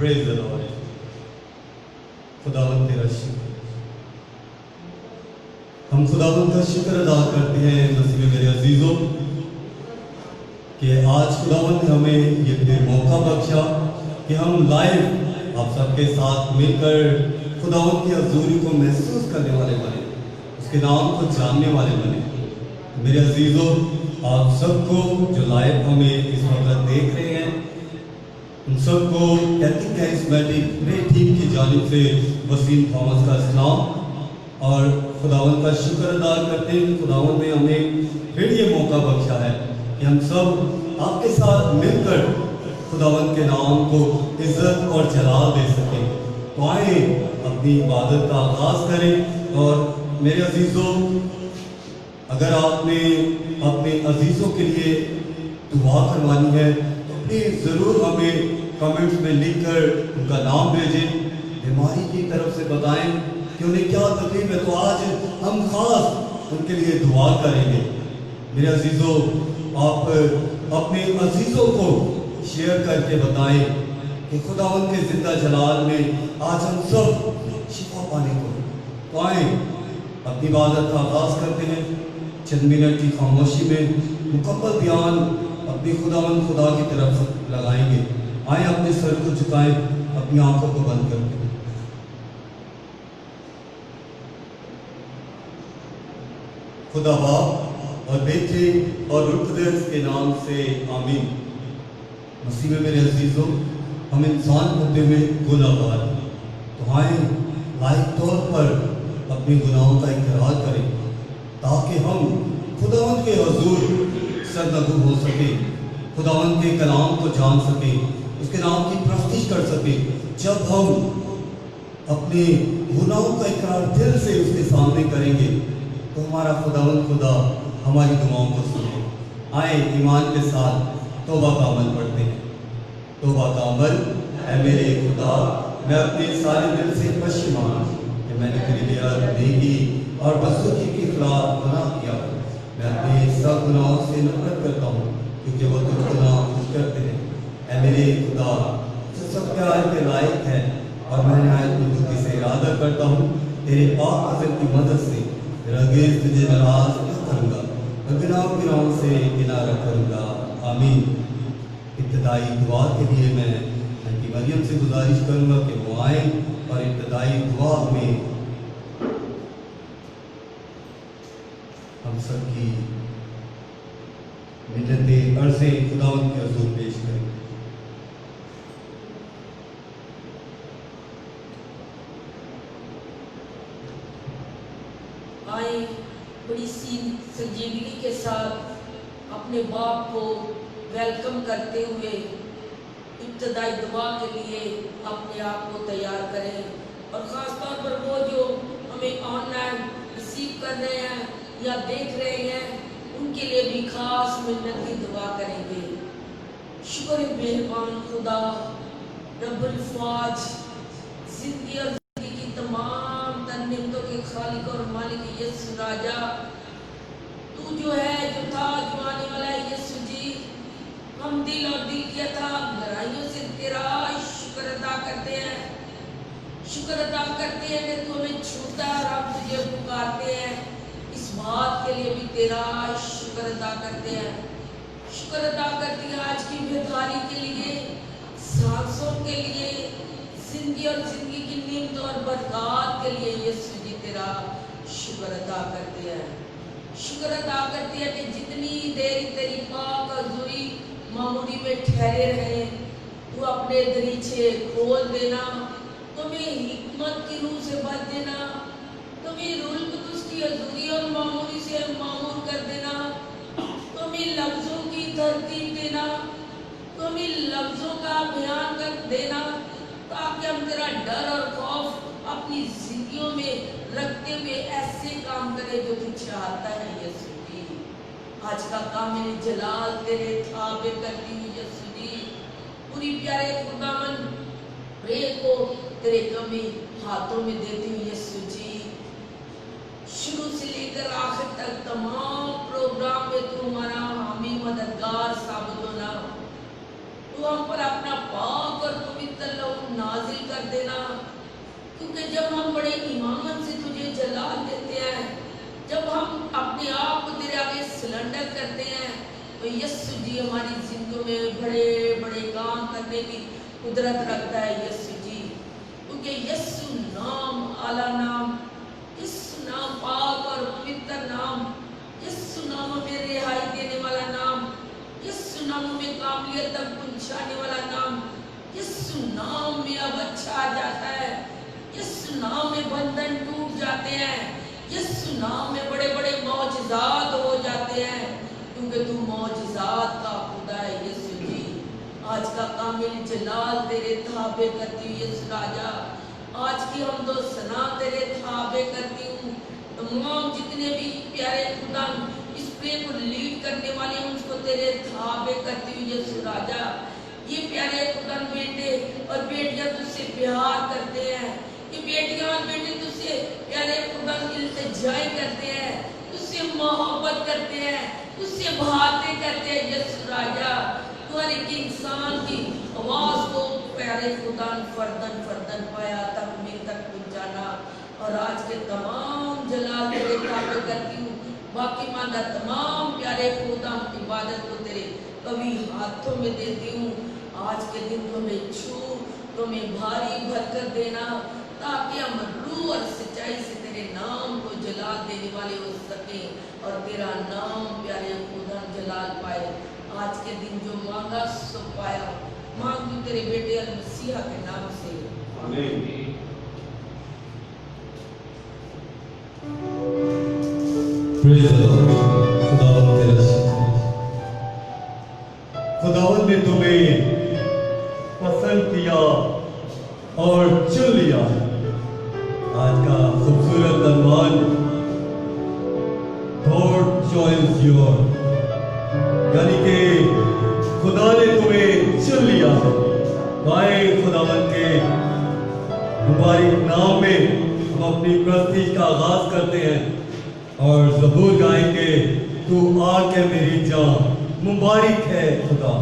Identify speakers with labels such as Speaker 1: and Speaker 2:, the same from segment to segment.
Speaker 1: Praise the Lord. खुदावंद तेरा शुक्र, हम खुदावंद का शुक्र अदा करते हैं मसीह में मेरे अजीजों कि आज खुदावंद ने हमें ये फिर मौका बख्शा कि हम लाइव आप सबके साथ मिलकर खुदावंद की हजूरी को महसूस करने वाले बने, उसके नाम को जानने वाले बने। मेरे अजीजों, आप सबको जो लाइव हमें इस वक्त देख रहे हैं, उन सबको कैथलिक कैरिस्मेटिक प्रे टीम की जानिब से वसीम थॉमस का सलाम और खुदावंद का शुक्र अदा करते हैं। खुदावंद ने हमें फिर ये मौका बख्शा है कि हम सब आपके साथ मिलकर खुदावंद के नाम को इज्जत और जलाल दे सकें। तो आए अपनी इबादत का आगाज करें। और मेरे अजीजों, अगर आपने अपने अजीजों के लिए दुआ करवानी है तो प्लीज जरूर हमें कमेंट्स में लिखकर उनका नाम भेजें, बीमारी की तरफ से बताएं कि उन्हें क्या तकलीफ है, तो आज हम खास उनके लिए दुआ करेंगे। मेरे अजीजों, आप अपने अजीजों को शेयर करके बताएं कि खुदावंद के जिंदा जलाल में आज हम सब शिफा पाने को। तो आए अपनी इबादत का आगाज करते हैं। चंद मिनट की खामोशी में मुकम्मल ध्यान अपने खुदावंद खुदा की तरफ लगाएंगे। आए अपने सर को झुकाएं, अपनी आंखों को बंद करके। खुदा बाप और बेटे और रूह कुद्दूस के नाम से आमीन। मसीह में मेरे अजीजों, हम इंसान होते हुए गुनाहगार हैं, तो आए लायक तौर पर अपने गुनाहों का इकरार करें ताकि हम खुदावंद के हुजूर सरनगू हो सके, खुदावंद के कलाम को जान सके, उसके नाम की प्रस्तिश कर सके। जब हम अपने गुनाहों का इकरार दिल से उसके सामने करेंगे तो हमारा खुदावंद खुदा हमारी दुआओं को सुने। आए ईमान के साथ तौबा का अमल पढ़ते हैं। तौबा का अमल। ऐ मेरे खुदा, मैं अपने सारे दिल से पश्चिमान कि मैंने तेरी बेअदब नेकी और बदसलूकी के खिलाफ गुनाह किया। मैं अपने सब गुनाहों से नफरत करता हूँ क्योंकि वो तुझको नाखुश करते हैं। ऐ मेरे खुदा, जो सब प्यार के लायक है और मैं निहायत बुजुर्गी से इरादा करता हूँ तेरे पाक अज़ल की मदद से रगेज तुझे नाराज न करूँगा, गुनाहों से किनारा करूँगा। आमीन। इब्तदाई दुआ के लिए मैं आंटी मरियम से गुजारिश करूँगा कि वो आए और इब्तदाई दुआ में हम सबकी मिन्नते अर्ज़े खुदावंद के हुज़ूर पेश करें।
Speaker 2: आए बड़ी सी संजीदगी के साथ अपने बाप को वेलकम करते हुए इब्तदाई दुआ के लिए अपने आप को तैयार करें। और ख़ास तौर पर वो जो हमें ऑनलाइन रिसीव कर रहे हैं या देख रहे हैं, उनके लिए भी खास मिन्नत की दुआ करेंगे। शुक्र मेहरबान खुदा रब्बुल फ़ाज, ज़िंदगी और ज़िंदगी की तमाम तन्नीमतों के खालिक और मालिक यीशु राजा, तू जो है, जो था, जो आने वाला है यीशु जी, हम दिल और दिल की अथाह गहराइयों से तेरा शुक्र अदा करते हैं। शुक्र अदा करते हैं कि तू हमें छूता है और हम तुझे पुकारते हैं। इस बात के लिए भी तेरा शुक्र अदा करते हैं। शुक्र अदा करते हैं आज की बेदारी के लिए, सांसों के लिए, जिंदगी और जिंदगी की नीमत और बरकत के लिए यीशु जी तेरा शुक्र अदा करते हैं। शुक्र अदा करते हैं कि जितनी देर तेरी पाक हज़ूरी मामूली में ठहरे रहे, तू अपने दरीचे खोल देना, तुम्हें हिकमत की रूह से भर देना, तुम्हें रूह कुद्दूस की हज़ूरी और मामूली से मामूर कर देना, तुम्हें लफ्ज़ों की तरतीब देना, तुम्हें लफ्ज़ों का बयान कर देना, ताकि हम तेरा डर और खौफ अपनी जिंदगियों में रखते हुए ऐसे काम करें जो तू चाहता है यीशु जी। आज का काम मेरे जलाल तेरे थाबे करती हूँ यीशु जी। पूरी प्यारे खुदावन प्रे को तेरे कमी हाथों में देती हूँ यीशु जी। शुरू से लेकर आखिर तक तमाम प्रोग्राम में तू हमारा हामी मददगार साबित होना। तू हम पर अपना पाक और पवित्र पवित्र लहू नाजिल कर देना, क्योंकि जब हम बड़े ईमान से तुझे जलाल देते हैं, जब हम अपने आप को तेरे आगे सिलेंडर करते हैं, तो यीशु जी हमारी जिंदगी में बड़े बड़े काम करने की कुदरत रखता है यीशु जी। क्योंकि यीशु नाम आला नाम, यीशु नाम पाक और पवित्र नाम, यीशु नाम में रिहाई देने वाला नाम, यीशु नाम में काबिलियत तक पहुंचाने वाला नाम, यीशु नाम में अब अच्छा आ जाता है, यीशु नाम में बंधन टूट जाते हैं, यीशु नाम में बड़े बड़े मौजज़ात हो जाते हैं, क्योंकि तू मौजज़ात का खुदा है यीशु जी। आज का कामिल जलाल तेरे थाबे करती हूँ यीशु राजा, आज की हम दो सना तेरे थाबे करती हूँ। तमाम जितने भी प्यारे खुदा इस प्रेम को लीड करने वाले हैं उसको तेरे थाबे करती हूँ यीशु राजा। ये प्यारे खुदा बेटे और बेटियां तुझसे प्यार करते हैं, ये बेटियां और बेटे तुझसे प्यारे खुदा इल्तिजाई करते हैं, तुझसे मोहब्बत करते हैं, तुझसे बातें करते हैं यीशु राजा। तू हर एक इंसान की आवाज को प्यारे खुदा फर्दन फर्दन पाया तक में तक पहुंचाना। और आज के तमाम जलाल तेरे ताबे करती हूँ, बाकी मादा तमाम प्यारे खुदा इबादत को तेरे कभी हाथों में देती हूँ। आज के दिन तुम्हें छू, तुम्हें भारी भर कर देना, ताकि हम रूह और सच्चाई से तेरे नाम को जलाल देने वाले हो सके और तेरा नाम प्यारे खुदा जलाल पाए। आज के दिन जो मांगा सो पाया, मांगू तेरे बेटे अल मसीहा के नाम से, आमीन।
Speaker 1: Praise the Lord. खुदावंद तेरा शुक्र, खुदावंद ने तुम्हें पसंद किया और चुन लिया। आज का खूबसूरत अनवान गॉड चॉइस योर, यानी कि खुदा ने तुम्हें चुन लिया है। आए खुदावंद के मुबारक नाम में हम अपनी प्रस्तुति का आगाज करते हैं और ज़बूर गाएंगे, तू आके मेरी जान, मुबारक है खुदा।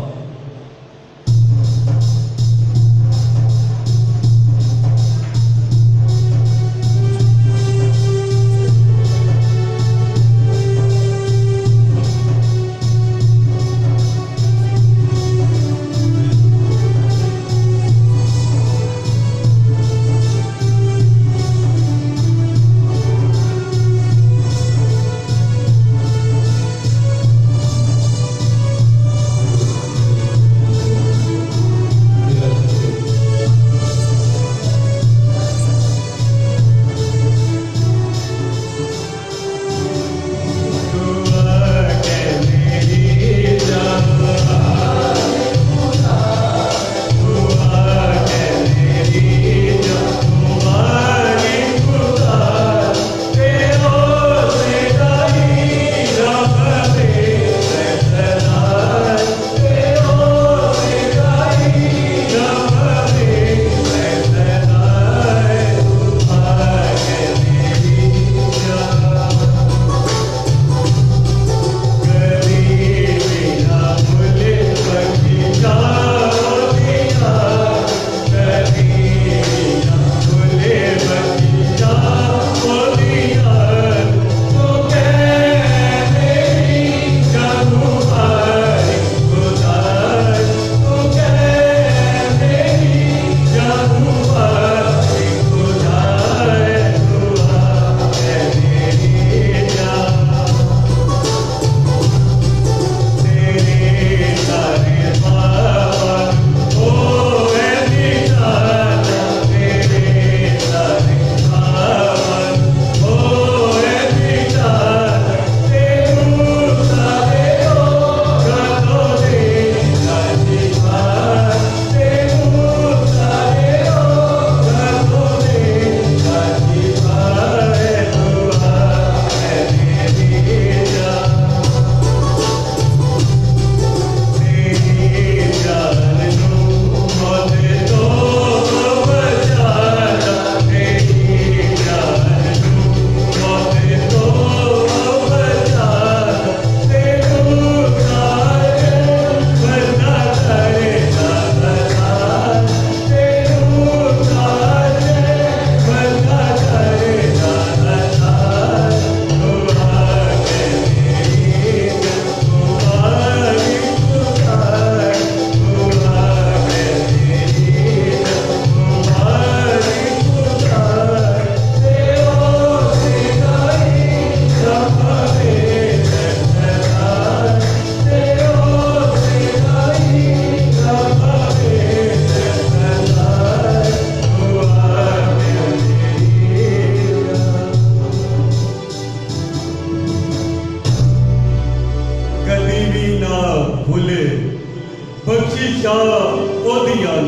Speaker 1: ओदियान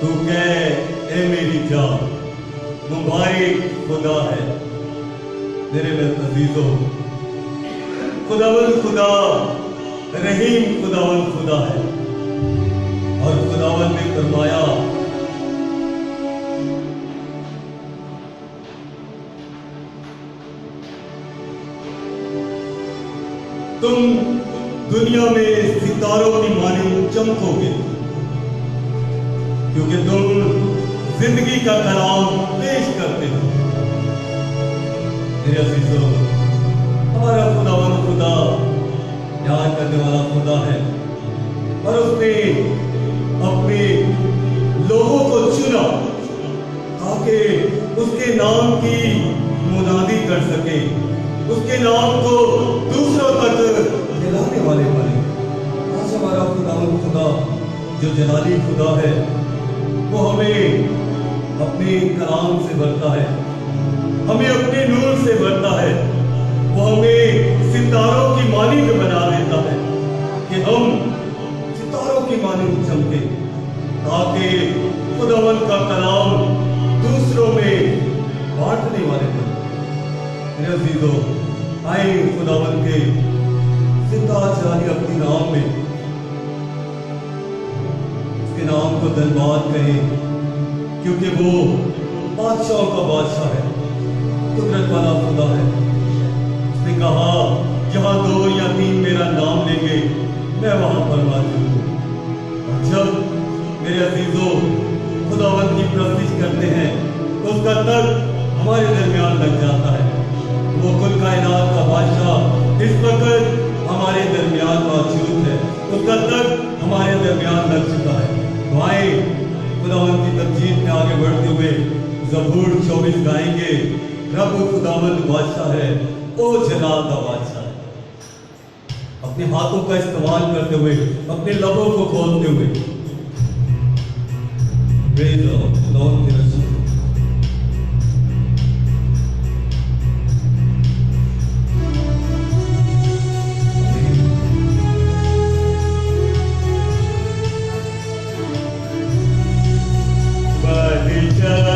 Speaker 1: तू कह ए मेरी जान मुबारक खुदा है। मेरे अजीजों, खुदावंद खुदा रहीम खुदावंद खुदा है और खुदावंद ने फरमाया तुम दुनिया में सितारों की मानिंद चमकोगे क्योंकि तुम जिंदगी का कलाम पेश करते हो। मेरे अजीजों, हमारा खुदावंद खुदा प्यार करने वाला खुदा है और उसने अपने लोगों को चुना ताकि उसके नाम की मुनादी कर सके, उसके नाम को दूसरों तक जलाने वाले बने। आज हमारा खुदावंद खुदा जो जलाली खुदा है वो हमें अपने कलाम से भरता है, हमें अपने नूर से भरता है, वो हमें सितारों की मानिंद बना देता है कि हम सितारों की मानिंद चमके ताकि खुदावंद का कलाम दूसरों में बांटने वाले बने। मेरे अजीजों, आए खुदावंद के जिंदा जानी अपनी नाम में उसके नाम को धन्यवाद करें क्योंकि वो बादशाहों का बादशाह है, कुदरत वाला खुदा है। उसने कहा जहां 2 या 3 मेरा नाम लेंगे मैं वहां पर मौजूद हूं। और जब मेरे अजीजों खुदावंद की प्रस्तुति करते हैं तो उसका तर्क हमारे दरमियान लग जाता है। वो कुल कायनात का बादशाह इस वक्त हमारे दरमियान मौजूद है, उसका तर्क हमारे दरमियान लग चुका है। तो आए खुदावंद की तमजीद में आगे बढ़ते हुए ज़बूर 24 गाएंगे। रब खुदावंद बादशाह है, ओ जलाल का बादशाह है। अपने हाथों का इस्तेमाल करते हुए, अपने लबों को खोलते हुए प्रेज़ खुदावंद के रसूल
Speaker 3: बादशाह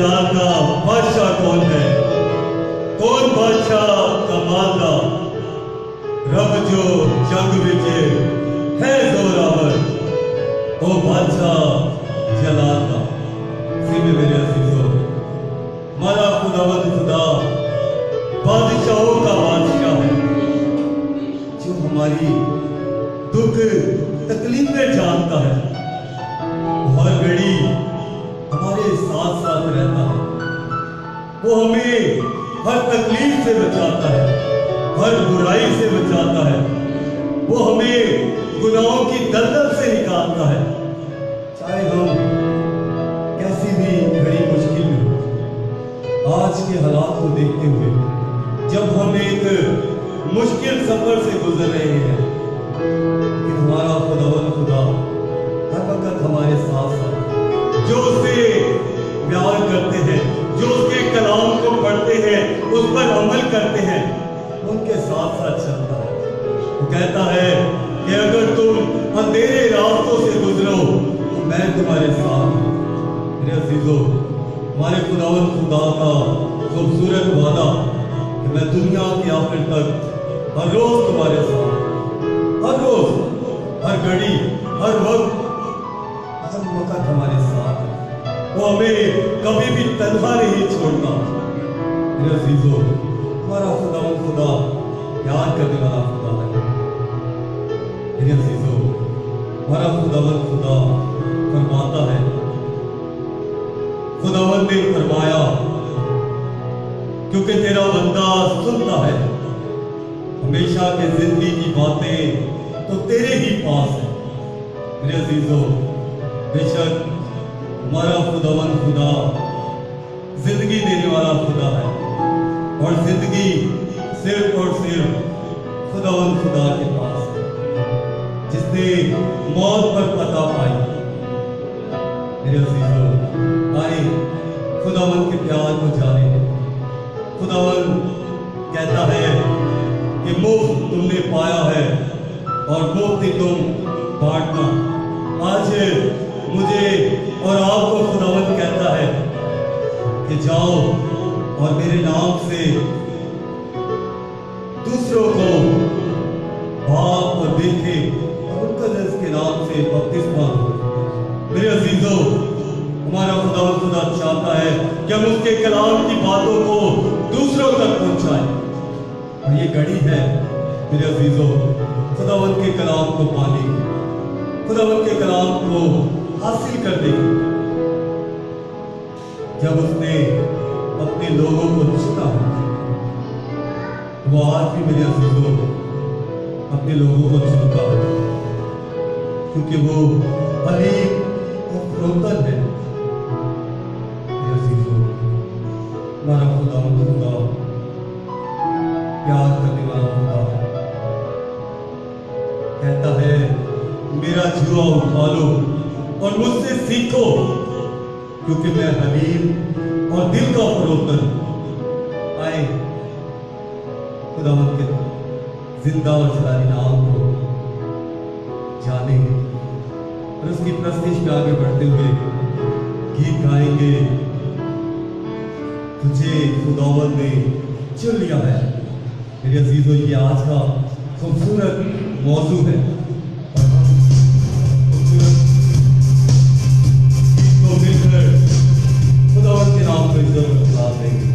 Speaker 1: जलाल का बादशाह कौन है? कौन बादशाह का मालदार? रब जो जंग विजय है जोरावर, ओ बादशाह जलाल का। में मेरे अजीजों, हमारा खुदावंद खुदा बादशाहों का बादशाह है, जो हमारी दुख तकलीफें जानता है, हर घड़ी हमारे साथ साथ रहता है। वो हमें हर तकलीफ से बचाता है, हर बुराई से बचाता है। वो हमें गुनाहों की दलदल से निकालता है। चाहे हम कैसी भी घड़ी मुश्किल में हो, आज के हालात को देखते हुए जब हम एक मुश्किल सफर से गुजर रहे हैं, लेकिन हमारा खुदावंद खुदा हर वक्त हमारे साथ साथ, जो उससे प्यार करते हैं, जो उसके कलाम को पढ़ते हैं, उस पर अमल करते हैं, उनके साथ साथ चलता है। वो कहता है कि अगर तुम अंधेरे रास्तों से गुजरो तो मैं तुम्हारे साथ हूं। मेरे अजीजों, हमारे खुदावंद खुदा का खूबसूरत वादा कि मैं दुनिया के आखिर तक हर रोज तुम्हारे साथ, हर रोज, हर घड़ी, हर वक्त हमारे साथ है। वो हमें कभी भी तन्हा नहीं छोड़ता। मेरे अजीजों, हमारा खुदावंद खुदा प्यार करने वाला खुदा है। मेरे अजीजों, हमारा खुदावंद खुदा फरमाता है, खुदावंद ने फरमाया, क्योंकि तेरा बंदा सुनता है, हमेशा के जिंदगी की बातें तो तेरे ही पास है। मेरे अजीजों, बेशक हमारा खुदावंद खुदा जिंदगी देने वाला खुदा है, और जिंदगी सिर्फ और सिर्फ खुदावंद खुदा के पास है, जिसने मौत पर पता पाई। मेरे अजीजों, आए खुदावंद के प्यार को जाने। खुदावंद कहता है कि मुफ्त तुमने पाया है और मुफ्त ही तुम बांटना। आज मुझे और आपको खुदावंद कहता है कि जाओ और मेरे नाम से दूसरों को बाप और बेटे और मुक़द्दस के नाम से बपतिस्मा दो। मेरे अजीजों, हमारा खुदावंद खुदा चाहता है कि हम उसके कलाम की बातों को दूसरों तक पहुंचाएं। और ये घड़ी है मेरे अजीजों, खुदावंद के कलाम को पाने, खुदावंद के कलाम को हासिल करने। जब उसने अपने लोगों को चुना, वो आज भी मेरे अजीजों अपने लोगों को चुनता है, क्योंकि वो हलीम और फरोख्तन है। मेरे अजीजों, हमारा खुदावंद खुदा प्यार करने वाला खुदा है। कहता है, मेरा जुआ उठा लो और मुझसे सीखो, क्योंकि मैं हलीम और दिल का फरोख्तन। आए खुदावंद के जिंदा और जलाली नाम को जाने और उसकी प्रस्तिश में आगे बढ़ते हुए गीत गाएंगे। तुझे खुदावंद ने चुन लिया है। मेरे अजीजों, ये आज का खूबसूरत मौजू है। खुदावंद के नाम को इज्जत और सलाम देंगे।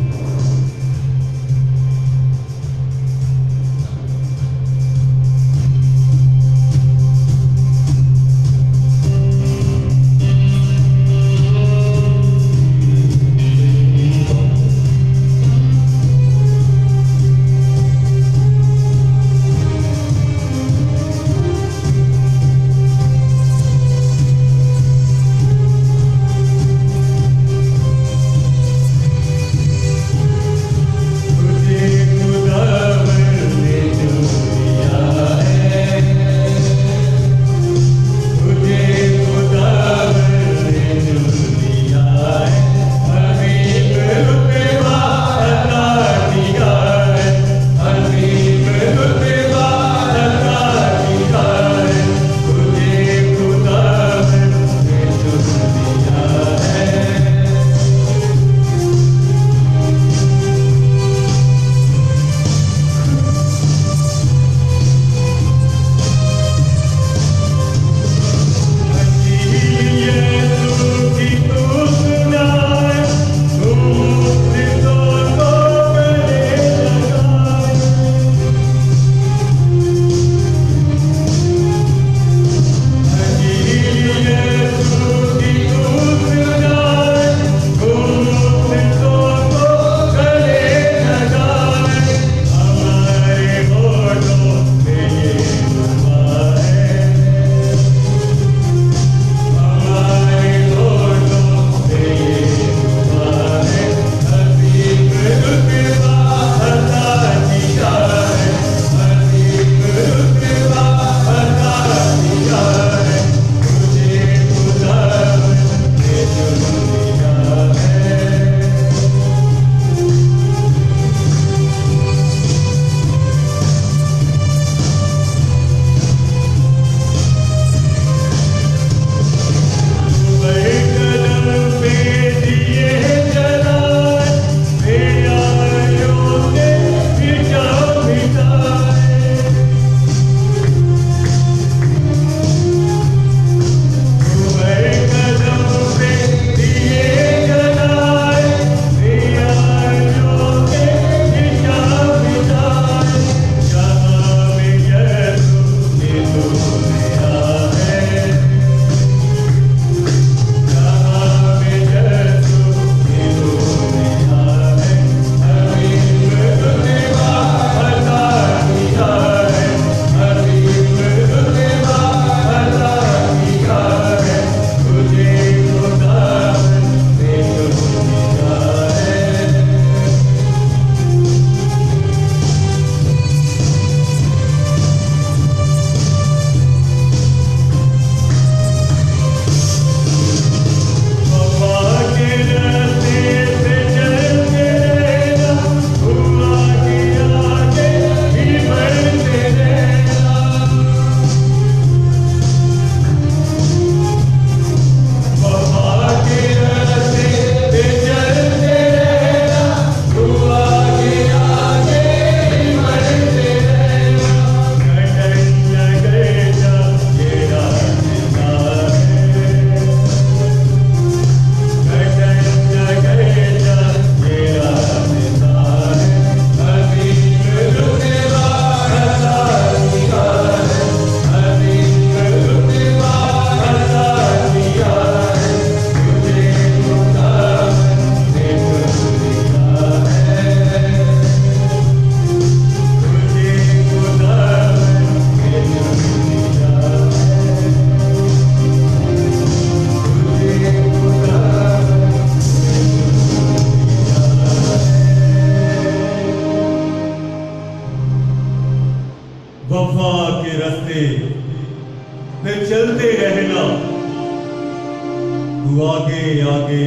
Speaker 1: आगे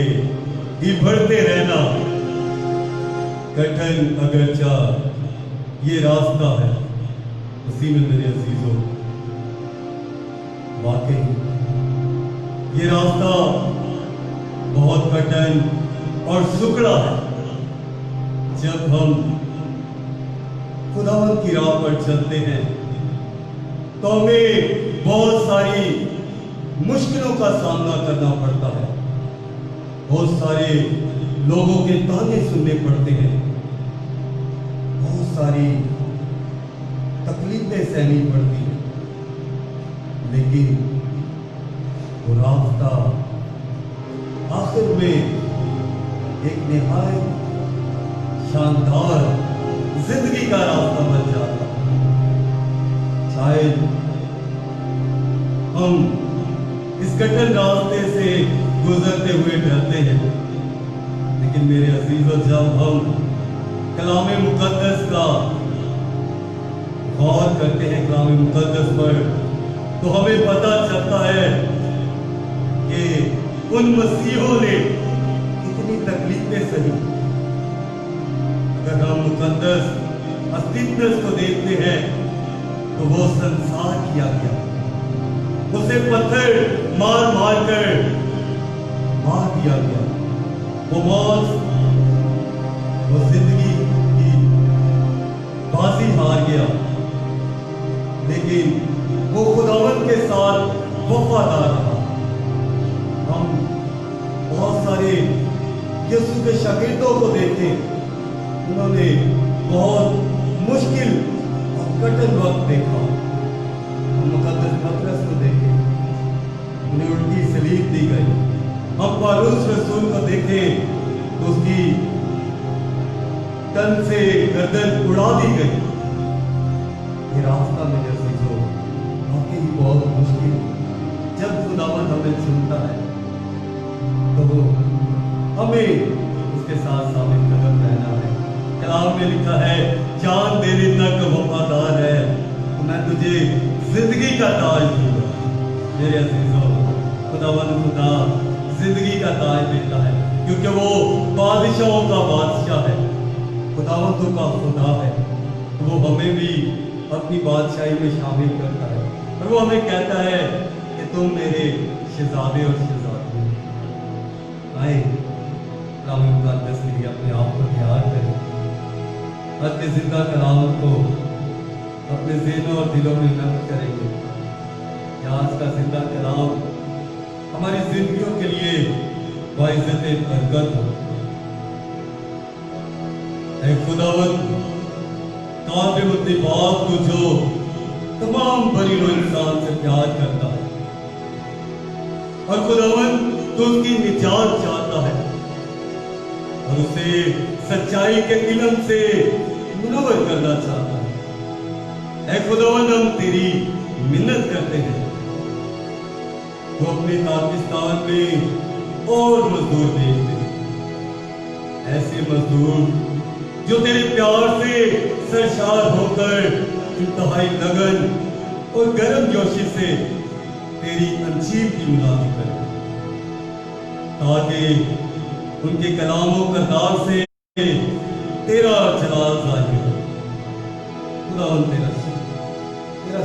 Speaker 1: ही बढ़ते रहना। कठिन अगरचा ये रास्ता है, उसी में मेरे अजीजों वाकई ये रास्ता बहुत कठिन और सुकड़ा है। जब हम खुदावंद की राह पर चलते हैं तो हमें बहुत सारी मुश्किलों का सामना करना पड़ता है, बहुत सारे लोगों के ताने सुनने पड़ते हैं, बहुत सारी तकलीफें सहनी पड़ती हैं, लेकिन वो रास्ता आखिर में एक निहायत शानदार जिंदगी का रास्ता बन जाता है। शायद हम इस कठिन रास्ते से गुजरते हुए डरते हैं, लेकिन मेरे अजीजों जब हम कलाम मुकद्दस का गौर करते हैं, कलाम मुकद्दस पर, तो हमें पता चलता है कि उन मसीहों ने कितनी तकलीफें सही। अगर हम मुकद्दस अस्तित्व को देखते हैं तो वो संसार किया गया, उसे पत्थर मार मार कर मार दिया गया, वो मौत, वो जिंदगी की बाजी हार गया, लेकिन वो खुदावंद के साथ वफादार रहा। हम बहुत सारे यीशु के शागिर्दों को देखें, उन्होंने बहुत मुश्किल और कठिन वक्त देखा। हम मुकद्दस पतरस को देखें, उन्हें उल्टी सलीब दी गई। हम पौलुस रसूल को देखें तो उसकी तन से गर्दन उड़ा दी गई। ये रास्ता में जैसे जो वाकई बहुत मुश्किल। जब खुदावंद हमें चुनता है तो वो हमें उसके साथ साबित कदम रहना है। कलाम में लिखा है, जान देने तक वफादार है तो मैं तुझे जिंदगी का ताज दूंगा। मेरे अजीजों, खुदावंद खुदा जिंदगी का ताज देता है, क्योंकि वो बादशाहों का बादशाह है, खुदावंदों का खुदा है। तो वो हमें भी अपनी बादशाही में शामिल करता है और वो हमें कहता है कि तुम मेरे शहजादे और शहजादी हो। आए कलाम मुकद्दस के लिए अपने आप को तैयार करें, आज के जिंदा कलाम को अपने ज़हनों और दिलों में नक़्श करेंगे। आज का जिंदा कलाम हमारी जिंदगियों के लिए बाइज़्ज़त बरकत हो। ऐ खुदावंद, काबिल अपनी बात को जो तमाम बरीनो इंसान से प्यार करता है और खुदावंद तो उसकी निजात चाहता है और उसे सच्चाई के इल्म से मुनव्वर करना चाहता है। ऐ खुदावंद, हम तेरी मिन्नत करते हैं, वो अपने पाकिस्तान में और मजदूर भेज दे, ऐसे मजदूर जो तेरे प्यार से सरशार होकर इंतहाई लगन और गर्म जोशी से तेरी अंजीर की मुनादी करें, ताकि उनके कलामों करदार से तेरा जलाल जाहिर हो। खुदावंद तेरा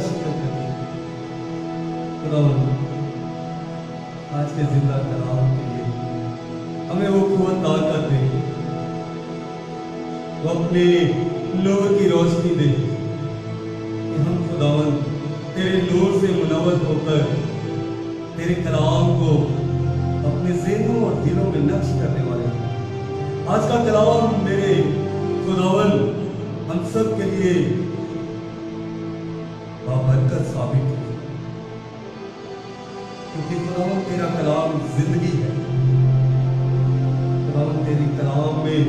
Speaker 1: शुक्र करते हैं। खुदावंद, आज के जिंदा कलाम के लिए हमें वो कुव्वत ताकत दे, वो अपने नूर की रोशनी दे कि हम खुदावंद तेरे नूर से मुनव्वर होकर तेरे कलाम को अपने ज़हनों और दिलों में नक्श करने वाले हैं। आज का कलाम मेरे खुदावंद हम सब के लिए बाबरकत साबित हो, क्योंकि खुदावंद तेरा कलाम जिंदगी है। खुदावंद तेरी कलाम में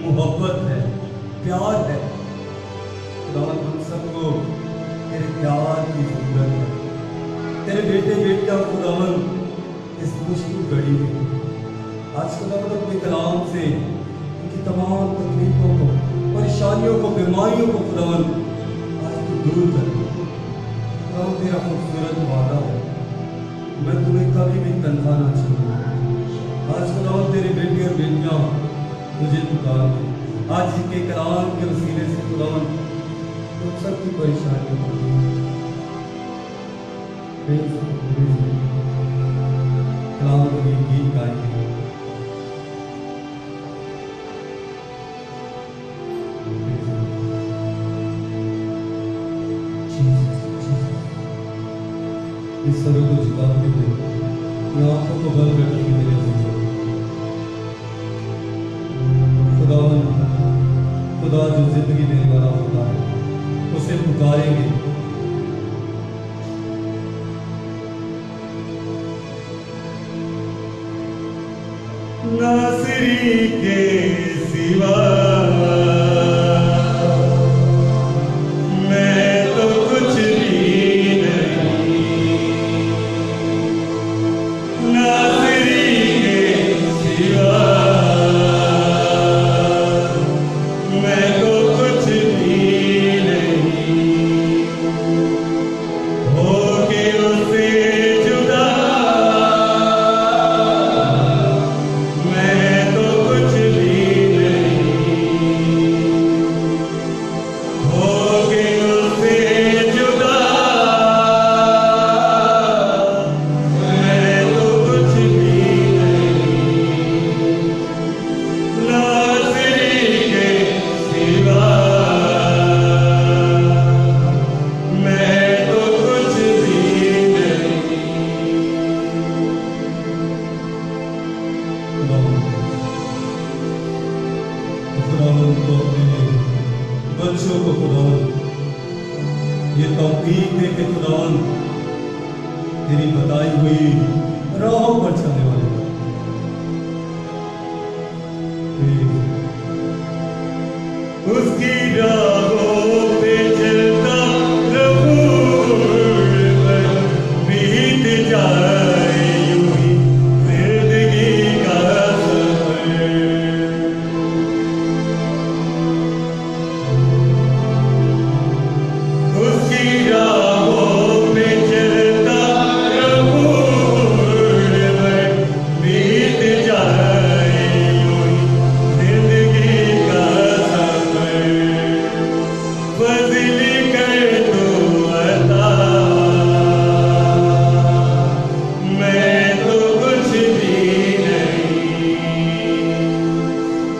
Speaker 1: मोहब्बत है, प्यार है। खुदावंद हम सबको तेरे प्यार की जरूरत है। तेरे बेटे बेटियां खुदावंद इस मुश्किल घड़ी में आज खुदावंद अपने कलाम से उनकी तमाम तकलीफों को, परेशानियों को, बीमारियों को खुदावंद आज तू दूर कर। खुदावंद तेरा खूबसूरत वादा है, मैं तुम्हें कभी भी तन्हा ना छोड़ूंगा। तुझे पुकारते आज के कलाम के वसीले से खुदावन तुम सबकी परेशानी कलाम के लिए गीत गाएंगे। इस सरों को झुकाते हुए आंखों को बंद रखेंगे मेरे अजीजों। खुदावन खुदा जो जिंदगी देने वाला खुदा है उसे पुकारेंगे।
Speaker 3: नासरी के सिवा मैं तो कुछ भी नहीं, नासरी के सिवा मैं तो कुछ भी नहीं, होके उससे जुदा मैं तो कुछ भी नहीं, होके उससे जुदा मैं तो कुछ भी नहीं, नासरी के सिवा मैं तो कुछ भी नहीं।
Speaker 1: खुदावन को अपने बच्चों को खुदावन ये तौफीक दे के खुदावन तेरी बताई हुई राहों पर चलने वाले
Speaker 3: उसकी राहों पे चलता रहूं, बीत जाए यूं ही जिंदगी का सफर। उसकी राहों पे चलता रहूं, बीत जाए यूं ही जिंदगी का सफर। फज़ल कर दो अता, मैं तो कुछ भी नहीं,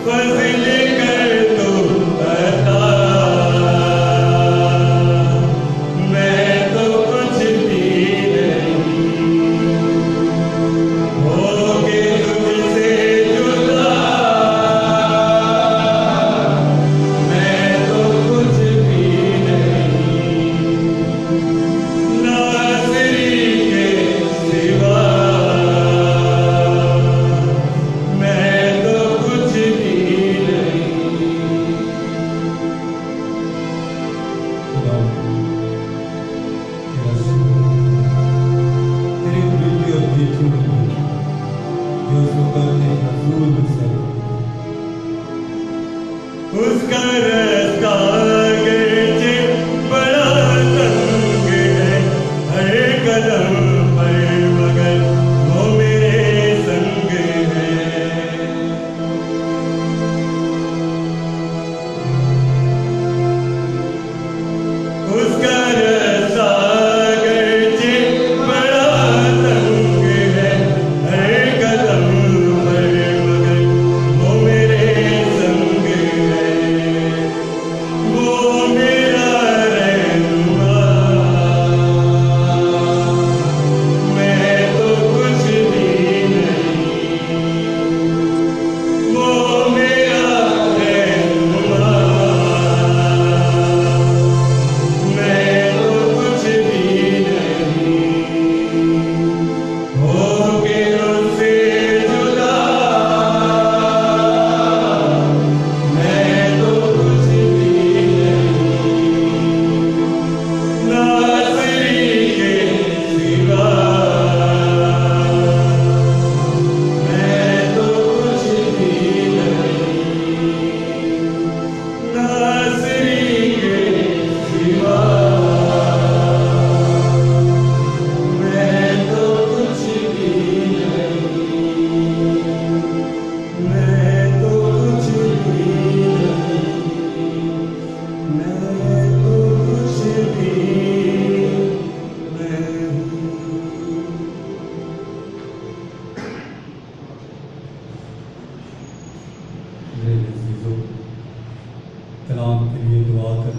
Speaker 3: फज़ल कर दो अता, मैं तो कुछ भी नहीं, होके तुझसे जुदा मैं तो कुछ भी नहीं, नासरी के सिवा मैं तो कुछ भी नहीं।
Speaker 1: तेरी बेटी और बेटियों के लिए जो सुकरने हजूर में से
Speaker 3: उसका रास्ता अगरचे बड़ा तंग है, हर कदम पर मगर वो मेरे संग है। उसका रास्ता अगरचे बड़ा तंग है, हर कदम पर मगर वो मेरे संग है।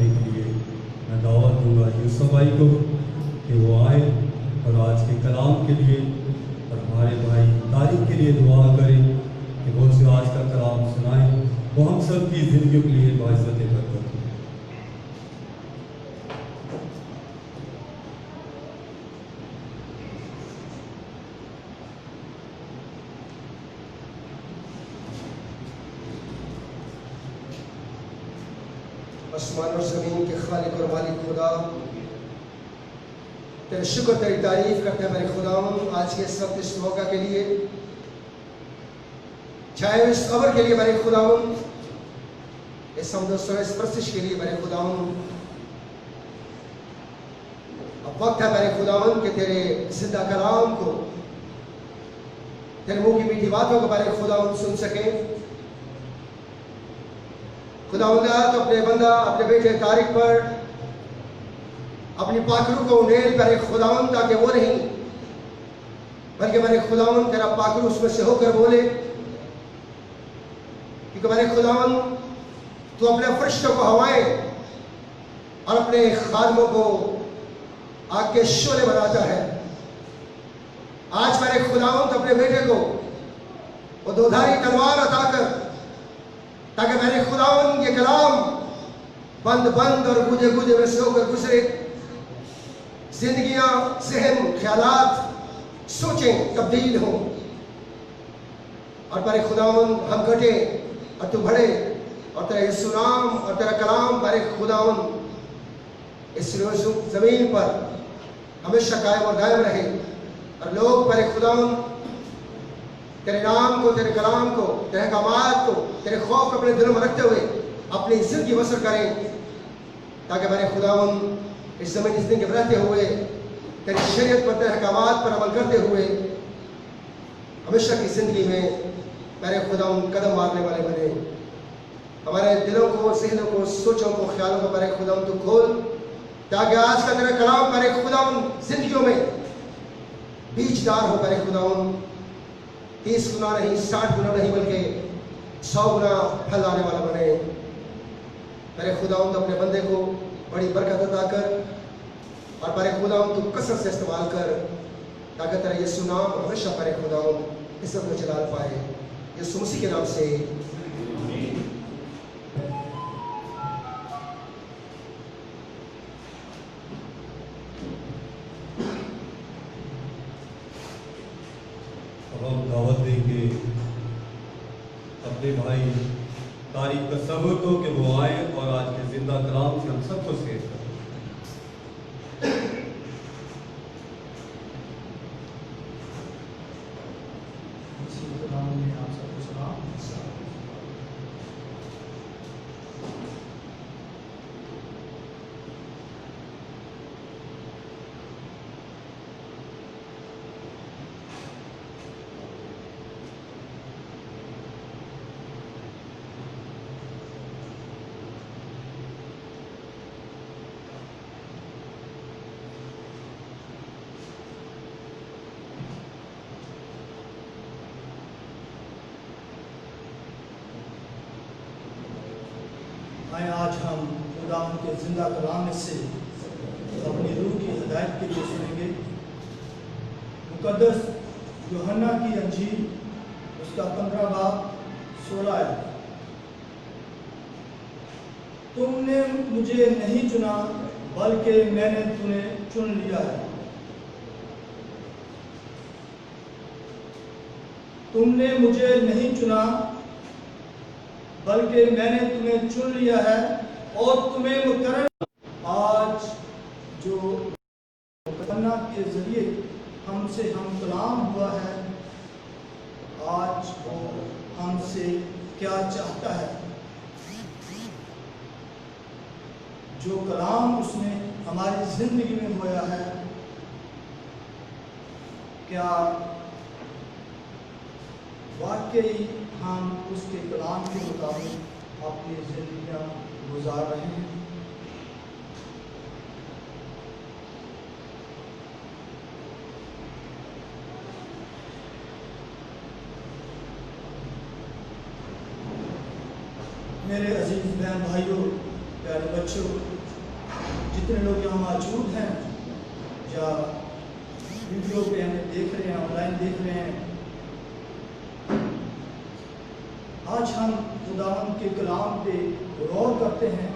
Speaker 1: करने के लिए मैं दावत दूंगा यूसुफ भाई को कि वो आए और आज के कलाम के लिए और हमारे भाई तारीख के लिए दुआ करें कि वो जो आज का कलाम सुनाए वो हम सब की ज़िंदगी के लिए बाइज़्ज़त बरकत हो।
Speaker 4: आसमान और ज़मीन के खालिक और मालिक खुदा, तेरे शुक्र तेरी तारीफ करते हैं मेरे खुदावंद आज के इस वक्त इस मौका के लिए, चाहे इस खबर के लिए मेरे खुदावंद, इस हमदोस्तों इस प्रस्तिश के लिए मेरे खुदावंद। अब वक्त है मेरे खुदावंद कि तेरे जिंदा कलाम को, तेरे मुंह की मीठी बातों को मेरे खुदावंद सुन सके। खुदावंदा तो अपने बंदा अपने बेटे तारिक पर अपनी पाखरू को उंडेल पर एक खुदावंद, ताकि वो नहीं बल्कि मेरे खुदावंद तेरा पाखरू उसमें से होकर बोले, क्योंकि मेरे खुदावंद तू अपने फरिश्तों को हवाएं और अपने खादमों को आग के शोले बनाता है। आज मेरे खुदावंद अपने बेटे को वो दोधारी तलवार अता कर, ताकि मेरे खुदावंद ये कलाम बंद बंद और गुजे गुजे में से होकर गुजरे। जिंदगियां, ज़हन, ख्यालात, सोचें तब्दील हों और मेरे खुदावंद हम घटे और तू बढ़े और तेरा यीशु नाम और तेरा कलाम मेरे खुदावंद इस रोज़ ज़मीन पर हमेशा कायम और दायम रहे और लोग मेरे खुदावंद तेरे नाम को, तेरे कलाम को, तेरे अहकामात को, तेरे खौफ को अपने दिलों में रखते हुए अपनी जिंदगी बसर करें, ताकि मेरे खुदावंद इस ज़मीन इस दिन के रहते हुए तेरी शरीयत पर, तेरे अहकामात पर अमल करते हुए हमेशा की ज़िंदगी में मेरे खुदावंद कदम मारने वाले बने। हमारे दिलों को, ज़हनों को, सोचों को, ख्यालों को मेरे खुदावंद तू खोल, ताकि आज का तेरा कलाम मेरे खुदावंद जिंदगियों में बीजदार हो मेरे खुदावंद। 30 गुना नहीं, 60 गुना नहीं, बल्कि 100 गुना फल आने वाला बने। मेरे खुदावंद अपने बंदे को बड़ी बरकत अता कर और मेरे खुदावंद तू कसरत से इस्तेमाल कर, ताकि तेरा यीशु नाम हमेशा मेरे खुदावंद इज्जत में जलाल पाए। यीशु मसीह के नाम से
Speaker 1: हम दावत देंगे अपने भाई तारीख का सब्र को कि वो आए और आज के जिंदा कलाम से हम सबको सेव करें।
Speaker 5: आए आज हम खुदावंद के जिंदा कलाम में से अपनी रूह की हिदायत के लिए सुनेंगे। मुकद्दस यूहन्ना की अंजील उसका 15 बाब 16 है। तुमने मुझे नहीं चुना बल्कि मैंने तुम्हें चुन लिया है। तुमने मुझे नहीं चुना बल्कि मैंने तुम्हें चुन लिया है और तुम्हें मुकर्रर। आज जो मुकद्दमा के जरिए हमसे हम कलाम हुआ है, आज वो हमसे क्या चाहता है। जो कलाम उसने हमारी जिंदगी में हुआ है, क्या वाकई हम उसके कलाम के मुताबिक अपनी जिंदगियां गुजार रहे हैं। मेरे अजीज बहन भाइयों, प्यारे बच्चों, जितने लोग यहाँ मौजूद हैं या वीडियो पे हमें देख रहे हैं, ऑनलाइन देख रहे हैं, आज हम खुदावंद के कलाम पे गौर करते हैं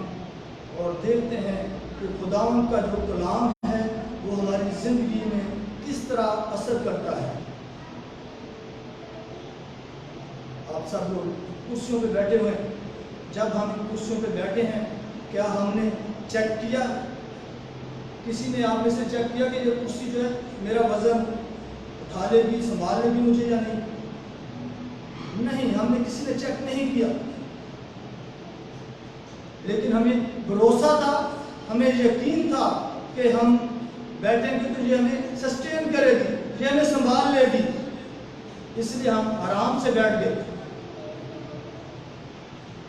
Speaker 5: और देखते हैं कि खुदावंद का जो कलाम है वो हमारी जिंदगी में किस तरह असर करता है। आप सब लोग कुर्सियों पे बैठे हुए हैं, जब हम कुर्सियों पे बैठे हैं क्या हमने चेक किया, किसी ने आप में से चेक किया कि ये कुर्सी जो है मेरा वजन उठा लेगी, संभाल लेगी मुझे या नहीं? नहीं, हमने किसी ने चेक नहीं किया, लेकिन हमें भरोसा था, हमें यकीन था कि हम बैठेंगे तो ये हमें सस्टेन करेगी, ये हमें संभाल लेगी, इसलिए हम आराम से बैठ गए।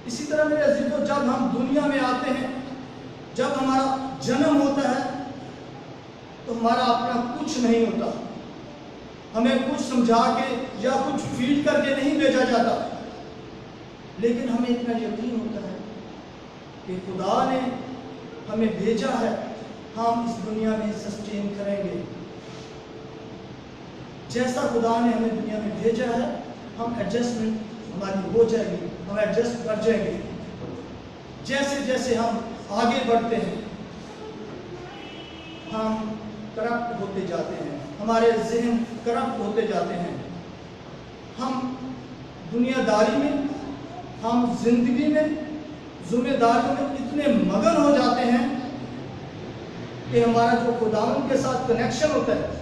Speaker 5: इसी तरह मेरे अजीजों, जब हम दुनिया में आते हैं, जब हमारा जन्म होता है तो हमारा अपना कुछ नहीं होता, हमें कुछ समझा के या कुछ फीड करके नहीं भेजा जाता, लेकिन हमें इतना यकीन होता है कि खुदा ने हमें भेजा है, हम इस दुनिया में सस्टेन करेंगे। जैसा खुदा ने हमें दुनिया में भेजा है, हम एडजस्टमेंट हमारी हो जाएगी, हम एडजस्ट कर जाएंगे। जैसे जैसे हम आगे बढ़ते हैं, हम करप्ट होते जाते हैं, हमारे जहन करप्ट होते जाते हैं, हम दुनियादारी में, हम जिंदगी में, जिम्मेदारियों में इतने मगन हो जाते हैं कि हमारा जो खुदावंद के साथ कनेक्शन होता है,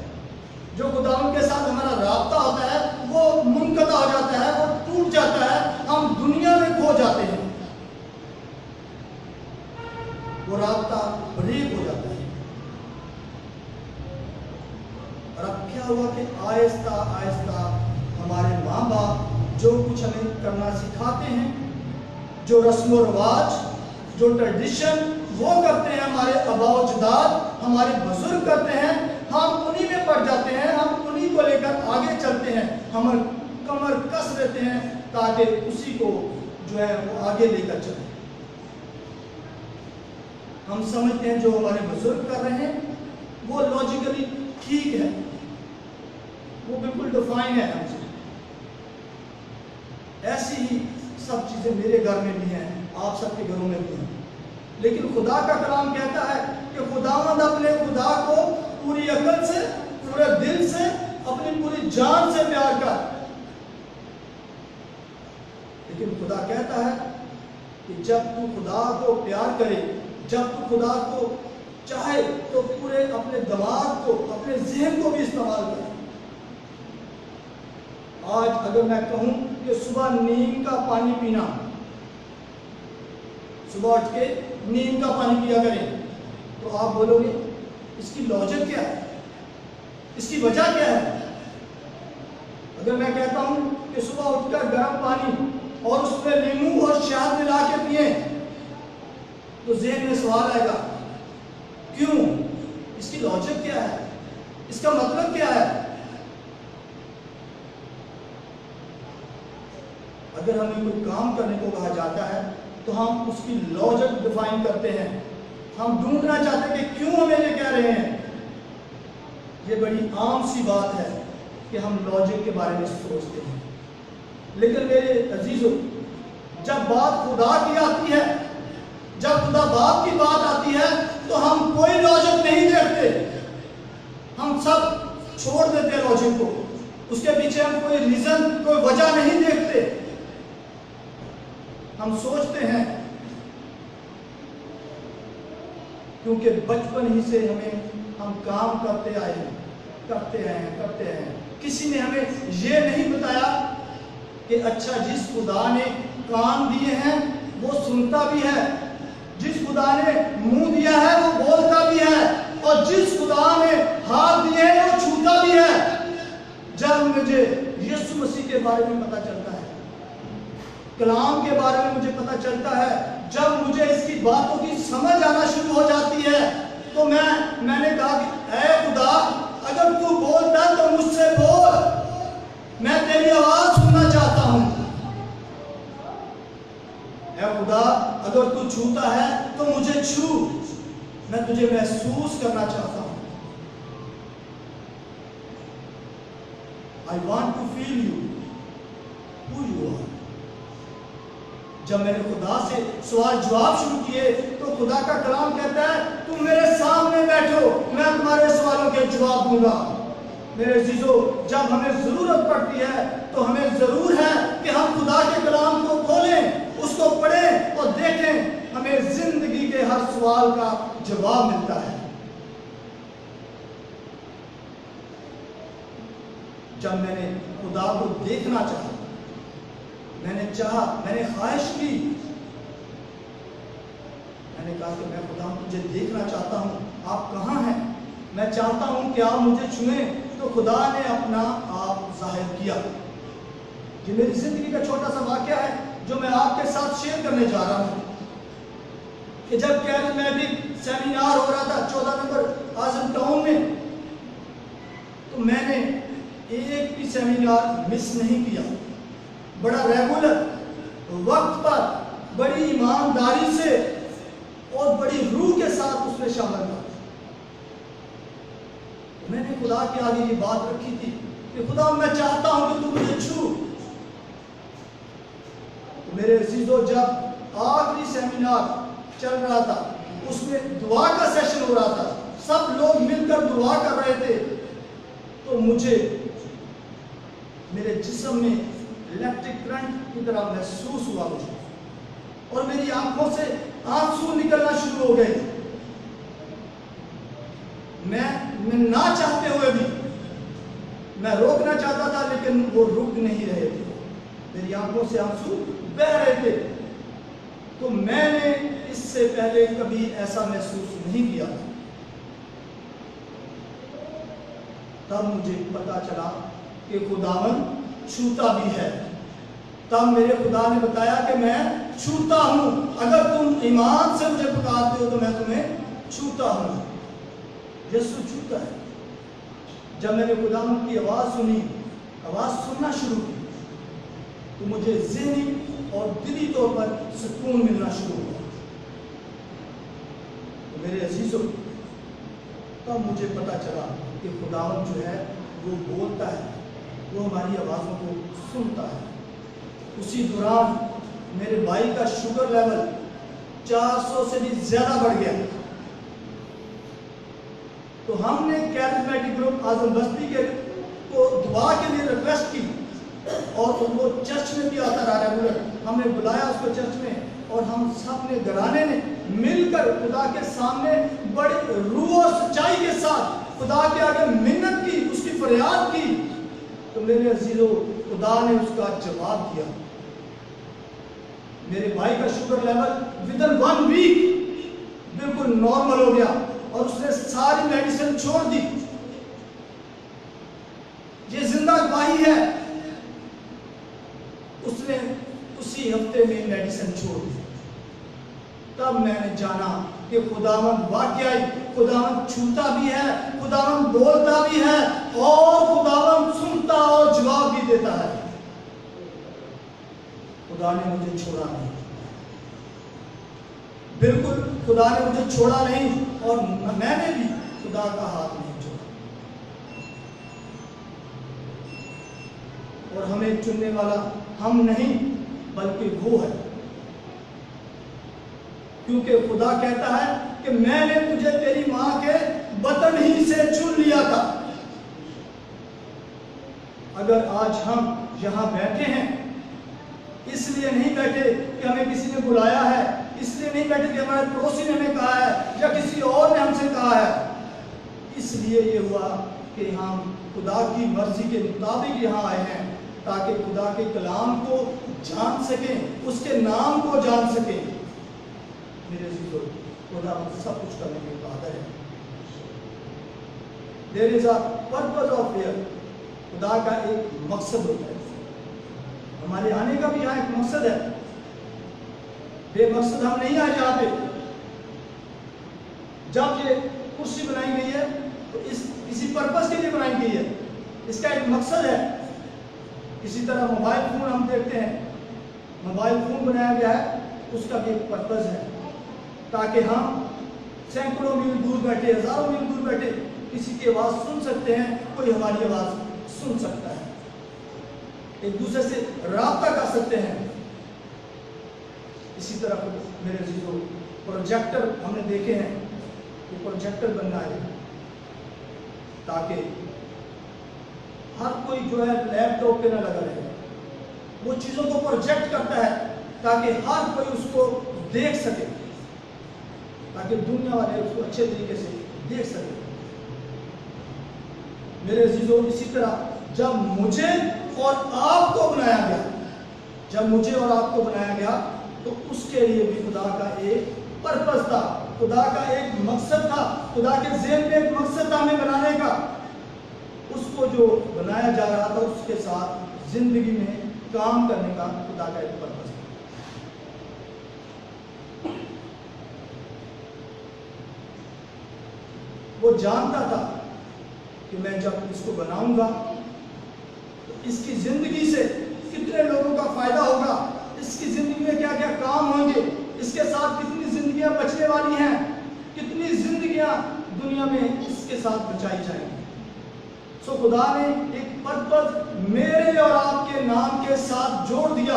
Speaker 5: जो खुदावंद के साथ हमारा राब्ता होता है, वो मुनक़ता हो जाता है, वो टूट जाता है, हम दुनिया में खो जाते हैं, वो राब्ता ब्रेक हो जाता है। और अब क्या हुआ कि आहिस्ता आहिस्ता हमारे माँ बाप जो कुछ हमें करना सिखाते हैं, जो रस्म रिवाज, जो ट्रेडिशन वो करते हैं, हमारे आबा-ओ-अजदाद, हमारे बुजुर्ग करते हैं, हम उन्हीं में पड़ जाते हैं, हम उन्हीं को लेकर आगे चलते हैं, हम कमर कस लेते हैं ताकि उसी को जो है वो आगे लेकर चले। हम समझते हैं जो हमारे बुजुर्ग कर रहे हैं वो लॉजिकली ठीक है, वो बिल्कुल डिफाइन है हमसे। ऐसी ही सब चीजें मेरे घर में भी हैं, आप सबके घरों में भी हैं, लेकिन खुदा का कलाम कहता है कि खुदावंद अपने खुदा को पूरी अकल से, पूरे दिल से, अपनी पूरी जान से प्यार कर। लेकिन खुदा कहता है कि जब तू खुदा को प्यार करे, जब तू खुदा को चाहे तो पूरे अपने दिमाग को, अपने जहन को भी इस्तेमाल करे। आज अगर मैं कहूं कि सुबह नीम का पानी पीना, सुबह उठ के नीम का पानी पिया करें, तो आप बोलोगे इसकी लॉजिक क्या है, इसकी वजह क्या है? अगर मैं कहता हूं कि सुबह उठकर गर्म पानी और उसमें नींबू और शहद मिला के पिए, तो ज़हन में सवाल आएगा, क्यों? इसकी लॉजिक क्या है, इसका मतलब क्या है? अगर हमें कोई काम करने को कहा जाता है तो हम उसकी लॉजिक डिफाइन करते हैं, हम ढूंढना चाहते हैं कि क्यों हमें ये कह रहे हैं। ये बड़ी आम सी बात है कि हम लॉजिक के बारे में सोचते हैं, लेकिन मेरे अजीजों, जब बात खुदा की आती है, जब खुदा बाप की बात आती है, तो हम कोई लॉजिक नहीं देखते, हम सब छोड़ देते हैं लॉजिक को, उसके पीछे हम कोई रीजन, कोई वजह नहीं देखते। हम सोचते हैं क्योंकि बचपन ही से हम काम करते आए हैं। किसी ने हमें ये नहीं बताया कि अच्छा, जिस खुदा ने कान दिए हैं वो सुनता भी है, जिस खुदा ने मुंह दिया है वो बोलता भी है, और जिस खुदा ने हाथ दिए हैं वो छूता भी है। जब मुझे यीशु मसीह के बारे में पता चलता है, कलाम के बारे में मुझे पता चलता है, जब मुझे इसकी बातों की समझ आना शुरू हो जाती है, तो मैंने कहा कि ऐ खुदा, अगर तू बोलता तो मुझसे बोल, मैं तेरी आवाज सुनना चाहता हूं। ऐ खुदा, अगर तू छूता है तो मुझे छू, मैं तुझे महसूस करना चाहता हूं। I want to feel you who you are. जब मैंने खुदा से सवाल जवाब शुरू किए तो खुदा का कलाम कहता है तुम मेरे सामने बैठो, मैं तुम्हारे सवालों के जवाब दूंगा। मेरे अजीजों, जब हमें जरूरत पड़ती है तो हमें जरूर है कि हम खुदा के कलाम को खोलें, उसको पढ़ें और देखें। हमें जिंदगी के हर सवाल का जवाब मिलता है। जब मैंने खुदा को देखना चाहा, मैंने ख्वाहिश की, मैंने कहा कि मैं खुदा तुझे देखना चाहता हूं, आप कहां हैं? मैं चाहता हूं कि आप मुझे छुएं। तो खुदा ने अपना आप जाहिर किया। ये मेरी जिंदगी का छोटा सा वाकया है जो मैं आपके साथ शेयर करने जा रहा हूं कि जब कैरिज्मेटिक सेमिनार हो रहा था 14 नंबर आजम टाउन में, तो मैंने एक भी सेमिनार मिस नहीं किया। बड़ा रेगुलर, वक्त पर, बड़ी ईमानदारी से और बड़ी रूह के साथ उसमें शामिल था। मैंने खुदा के आगे ये बात रखी थी कि खुदा मैं चाहता हूं कि तू मुझे छू। तो मेरे अजीजों, जब आखिरी सेमिनार चल रहा था, उसमें दुआ का सेशन हो रहा था, सब लोग मिलकर दुआ कर रहे थे, तो मुझे मेरे जिस्म में इलेक्ट्रिक करंट की तरह महसूस हुआ मुझे, और मेरी आंखों से आंसू निकलना शुरू हो गए। मैं ना चाहते हुए भी मैं रोकना चाहता था, लेकिन वो रुक नहीं रहे थे। मेरी आंखों से आंसू बह रहे थे। तो मैंने इससे पहले कभी ऐसा महसूस नहीं किया। तब मुझे पता चला कि खुदावन छूता भी है। तब मेरे खुदा ने बताया कि मैं छूता हूं, अगर तुम ईमान से मुझे पुकारते हो तो मैं तुम्हें छूता हूं। यीशु छूता है। जब मैंने खुदावन की आवाज सुनी, आवाज सुनना शुरू की, तो मुझे ज़हनी और दिली तौर पर सुकून मिलना शुरू हुआ। तो मेरे अजीजों, तब मुझे पता चला कि खुदावन जो है वो बोलता है, वो हमारी आवाज़ों को सुनता है। उसी दौरान मेरे भाई का शुगर लेवल 400 से भी ज़्यादा बढ़ गया। तो हमने कैरिज्मेटिक ग्रुप आजम बस्ती के को दुआ के लिए रिक्वेस्ट की, और वो चर्च में भी आता रहा रेगुलर। हमने बुलाया उसको चर्च में, और हम सब ने घराने ने मिलकर खुदा के सामने बड़ी रूह और सच्चाई के साथ खुदा के आगे मिन्नत की, उसकी फरियाद की। तो मेरे अजीजों, खुदा ने उसका जवाब दिया। मेरे भाई का शुगर लेवल विदिन 1 वीक बिल्कुल नॉर्मल हो गया, और उसने सारी मेडिसिन छोड़ दी। ये जिंदा गवाही है। उसने उसी हफ्ते में मेडिसिन छोड़ दी। तब मैंने जाना कि खुदावंद वाकई खुदावंद छूता भी है, खुदावंद बोलता भी है, और खुदावंद सुनता और जवाब भी देता है। खुदा ने मुझे छोड़ा नहीं, बिल्कुल खुदा ने मुझे छोड़ा नहीं, और मैंने भी खुदा का हाथ नहीं छोड़ा। और हमें चुनने वाला हम नहीं बल्कि वो है, क्योंकि खुदा कहता है कि मैंने तुझे तेरी मां के बतन ही से चुन लिया था। अगर आज हम यहां बैठे हैं, इसलिए नहीं बैठे कि हमें किसी ने बुलाया है, इसलिए नहीं बैठे कि हमारे पड़ोसी ने हमें कहा है या किसी और ने हमसे कहा है। इसलिए ये हुआ कि हम खुदा की मर्जी के मुताबिक यहाँ आए हैं, ताकि खुदा के कलाम को जान सकें, उसके नाम को जान सकें। मेरे अजीजों, खुदा सब कुछ करने के कादिर है। There is a purpose of here. खुदा का एक मकसद होता है। हमारे आने का भी यहाँ एक मकसद है। बेमकसद हम नहीं आए यहाँ पे। जब ये कुर्सी बनाई गई है तो इसी पर्पस के लिए बनाई गई है। इसका एक मकसद है। इसी तरह मोबाइल फोन हम देखते हैं, मोबाइल फोन बनाया गया है, उसका भी एक पर्पस है, ताकि हम सैकड़ों मील दूर बैठे, हजारों मील दूर बैठे किसी की आवाज सुन सकते हैं, कोई हमारी आवाज सुन सकता है, एक दूसरे से राब्ता कर सकते हैं। इसी तरह मेरे अजीजों, प्रोजेक्टर हमने देखे हैं, ये प्रोजेक्टर बनना है ताकि हर कोई जो है लैपटॉप पे ना लगा रहे, वो चीजों को प्रोजेक्ट करता है ताकि हर कोई उसको देख सके, ताकि दुनिया वाले उसको अच्छे तरीके से देख सके। मेरे अजीजों, इसी तरह जब मुझे और आपको बनाया गया, जब मुझे और आपको बनाया गया, तो उसके लिए भी खुदा का एक पर्पस था, खुदा का एक मकसद था, खुदा के ज़हन में एक मकसद था हमें बनाने का। उसको जो बनाया जा रहा था उसके साथ जिंदगी में काम करने का खुदा का एक पर्पस था। वो जानता था कि मैं जब इसको बनाऊंगा तो इसकी जिंदगी से कितने लोगों का फायदा होगा, इसकी जिंदगी में क्या क्या काम होंगे, इसके साथ कितनी जिंदगियां बचने वाली हैं, कितनी जिंदगियां दुनिया में इसके साथ बचाई जाएंगी। सो खुदा ने एक पर्पस मेरे और आपके नाम के साथ जोड़ दिया।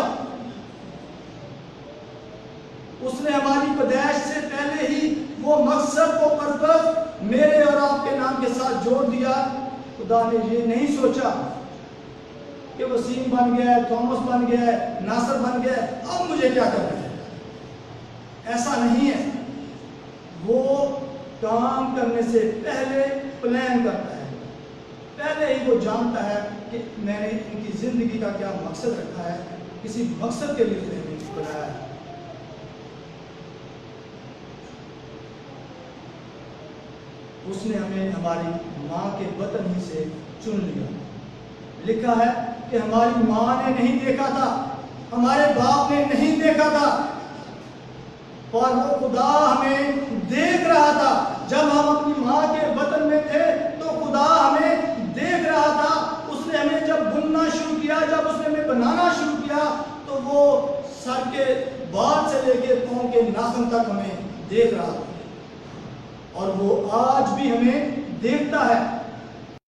Speaker 5: उसने हमारी पैदाइश से पहले ही वो मकसद, वो पर्पस मेरे और आपके नाम के साथ जोड़ दिया। खुदा ने ये नहीं सोचा कि वसीम बन गया है, थॉमस बन गया है, नासर बन गया है, अब मुझे क्या करना है। ऐसा नहीं है। वो काम करने से पहले प्लान करता है, पहले ही वो जानता है कि मैंने इनकी जिंदगी का क्या मकसद रखा है, किसी मकसद के लिए उसने हमें बनाया है। उसने हमें हमारी माँ के बतन ही से चुन लिया। लिखा है कि हमारी माँ ने नहीं देखा था, हमारे बाप ने नहीं देखा था, पर वो खुदा हमें देख रहा था। जब हम अपनी माँ के बतन में थे तो खुदा हमें देख रहा था। उसने हमें जब बुनना शुरू किया, जब उसने हमें बनाना शुरू किया, तो वो सर के बाल से लेके पांव के नाखून तक हमें देख रहा था। और वो आज भी हमें देखता है,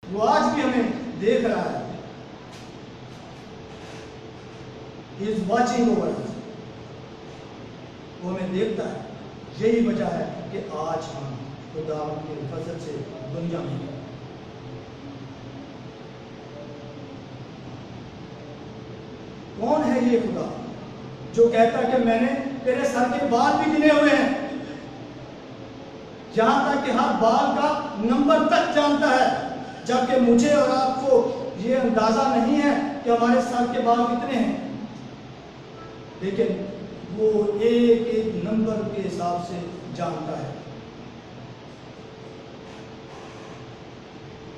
Speaker 5: वो आज भी हमें देख रहा है। He is watching over us. वो हमें देखता है। यही वजह है कि आज हम खुदा के फजल से दुनिया में हैं। कौन है ये खुदा जो कहता है कि मैंने तेरे सर के बाल भी गिने हुए हैं, यहां तक कि हर बाल का नंबर तक जानता है, जबकि मुझे और आपको ये अंदाजा नहीं है कि हमारे सर के बाल कितने हैं, लेकिन वो एक एक नंबर के हिसाब से जानता है।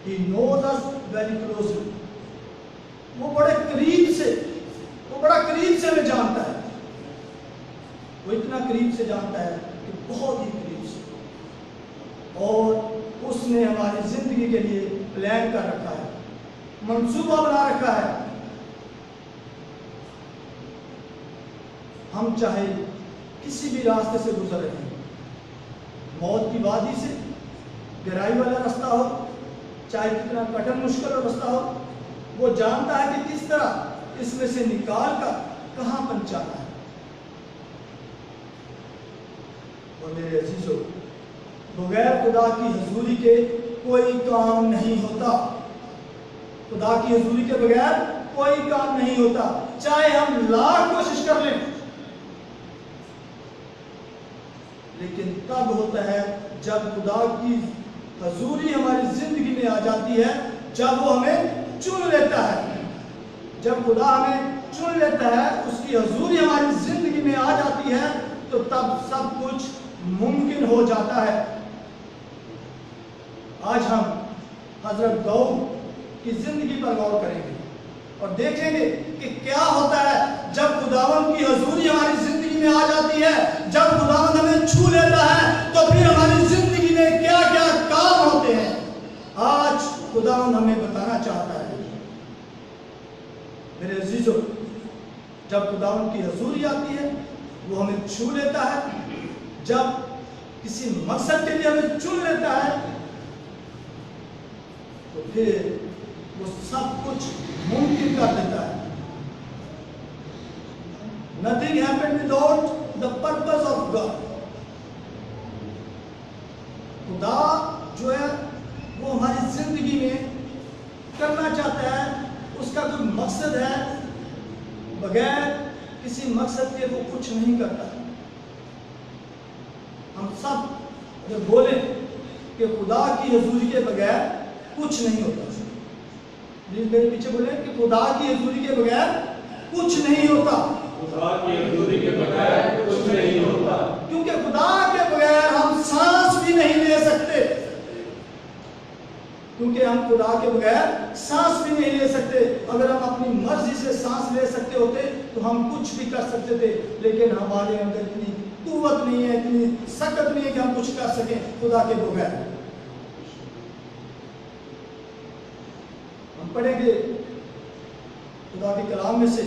Speaker 5: He knows us very closely. वो बड़े करीब से, वो बड़ा करीब से हमें जानता है। वो इतना करीब से जानता है कि बहुत ही करीब से, और उसने हमारी जिंदगी के लिए प्लान कर रखा है, मंसूबा बना रखा है। हम चाहे किसी भी रास्ते से गुजर रहे हैं, मौत की वादी से, गहराई वाला रास्ता हो, चाहे कितना कठिन मुश्किल रास्ता हो, वो जानता है कि किस तरह इसमें से निकाल कर कहां पहुंचाना है। और मेरे अजीजों, बगैर खुदा की हजूरी के कोई काम नहीं होता। खुदा की हजूरी के बगैर कोई काम नहीं होता, चाहे हम लाख कोशिश कर लें। लेकिन तब होता है जब खुदा की हजूरी हमारी जिंदगी में आ जाती है, जब वो हमें चुन लेता है। जब खुदा हमें चुन लेता है, उसकी हजूरी हमारी जिंदगी में आ जाती है, तो तब सब कुछ मुमकिन हो जाता है। आज हम हजरत दाऊद की जिंदगी पर गौर करेंगे और देखेंगे कि क्या होता है जब खुदावंद की हजूरी हमारी जिंदगी में आ जाती है, जब खुदावंद हमें छू लेता है, तो फिर हमारी जिंदगी में क्या क्या काम होते हैं। आज खुदावंद हमें बताना चाहता है। मेरे अजीजों, जब खुदावंद की हजूरी आती है, वो हमें छू लेता है। जब किसी मकसद के लिए हमें चुन लेता है तो फिर वो सब कुछ मुमकिन कर देता है। Nothing happened without the purpose of God. खुदा जो है वो हमारी जिंदगी में करना चाहता है, उसका कोई मकसद है, बगैर किसी मकसद के वो कुछ नहीं करता। हम सब अगर बोले कि खुदा की हजूरी के बगैर कुछ नहीं होता, प्लीज मेरे पीछे बोले कि खुदा की हजूरी के बगैर कुछ नहीं होता।
Speaker 3: खुदा की हजूरी के बगैर कुछ नहीं होता,
Speaker 5: क्योंकि खुदा के बगैर हम सांस भी नहीं ले सकते। क्योंकि हम खुदा के बगैर सांस भी नहीं ले सकते। अगर हम अपनी मर्जी से सांस ले सकते होते तो हम कुछ भी कर सकते थे, लेकिन हमारे अंदर इतनी कुव्वत नहीं है, इतनी सकत नहीं है कि हम कुछ कर सकें खुदा के बगैर। हम पढ़ेंगे खुदा के कलाम में से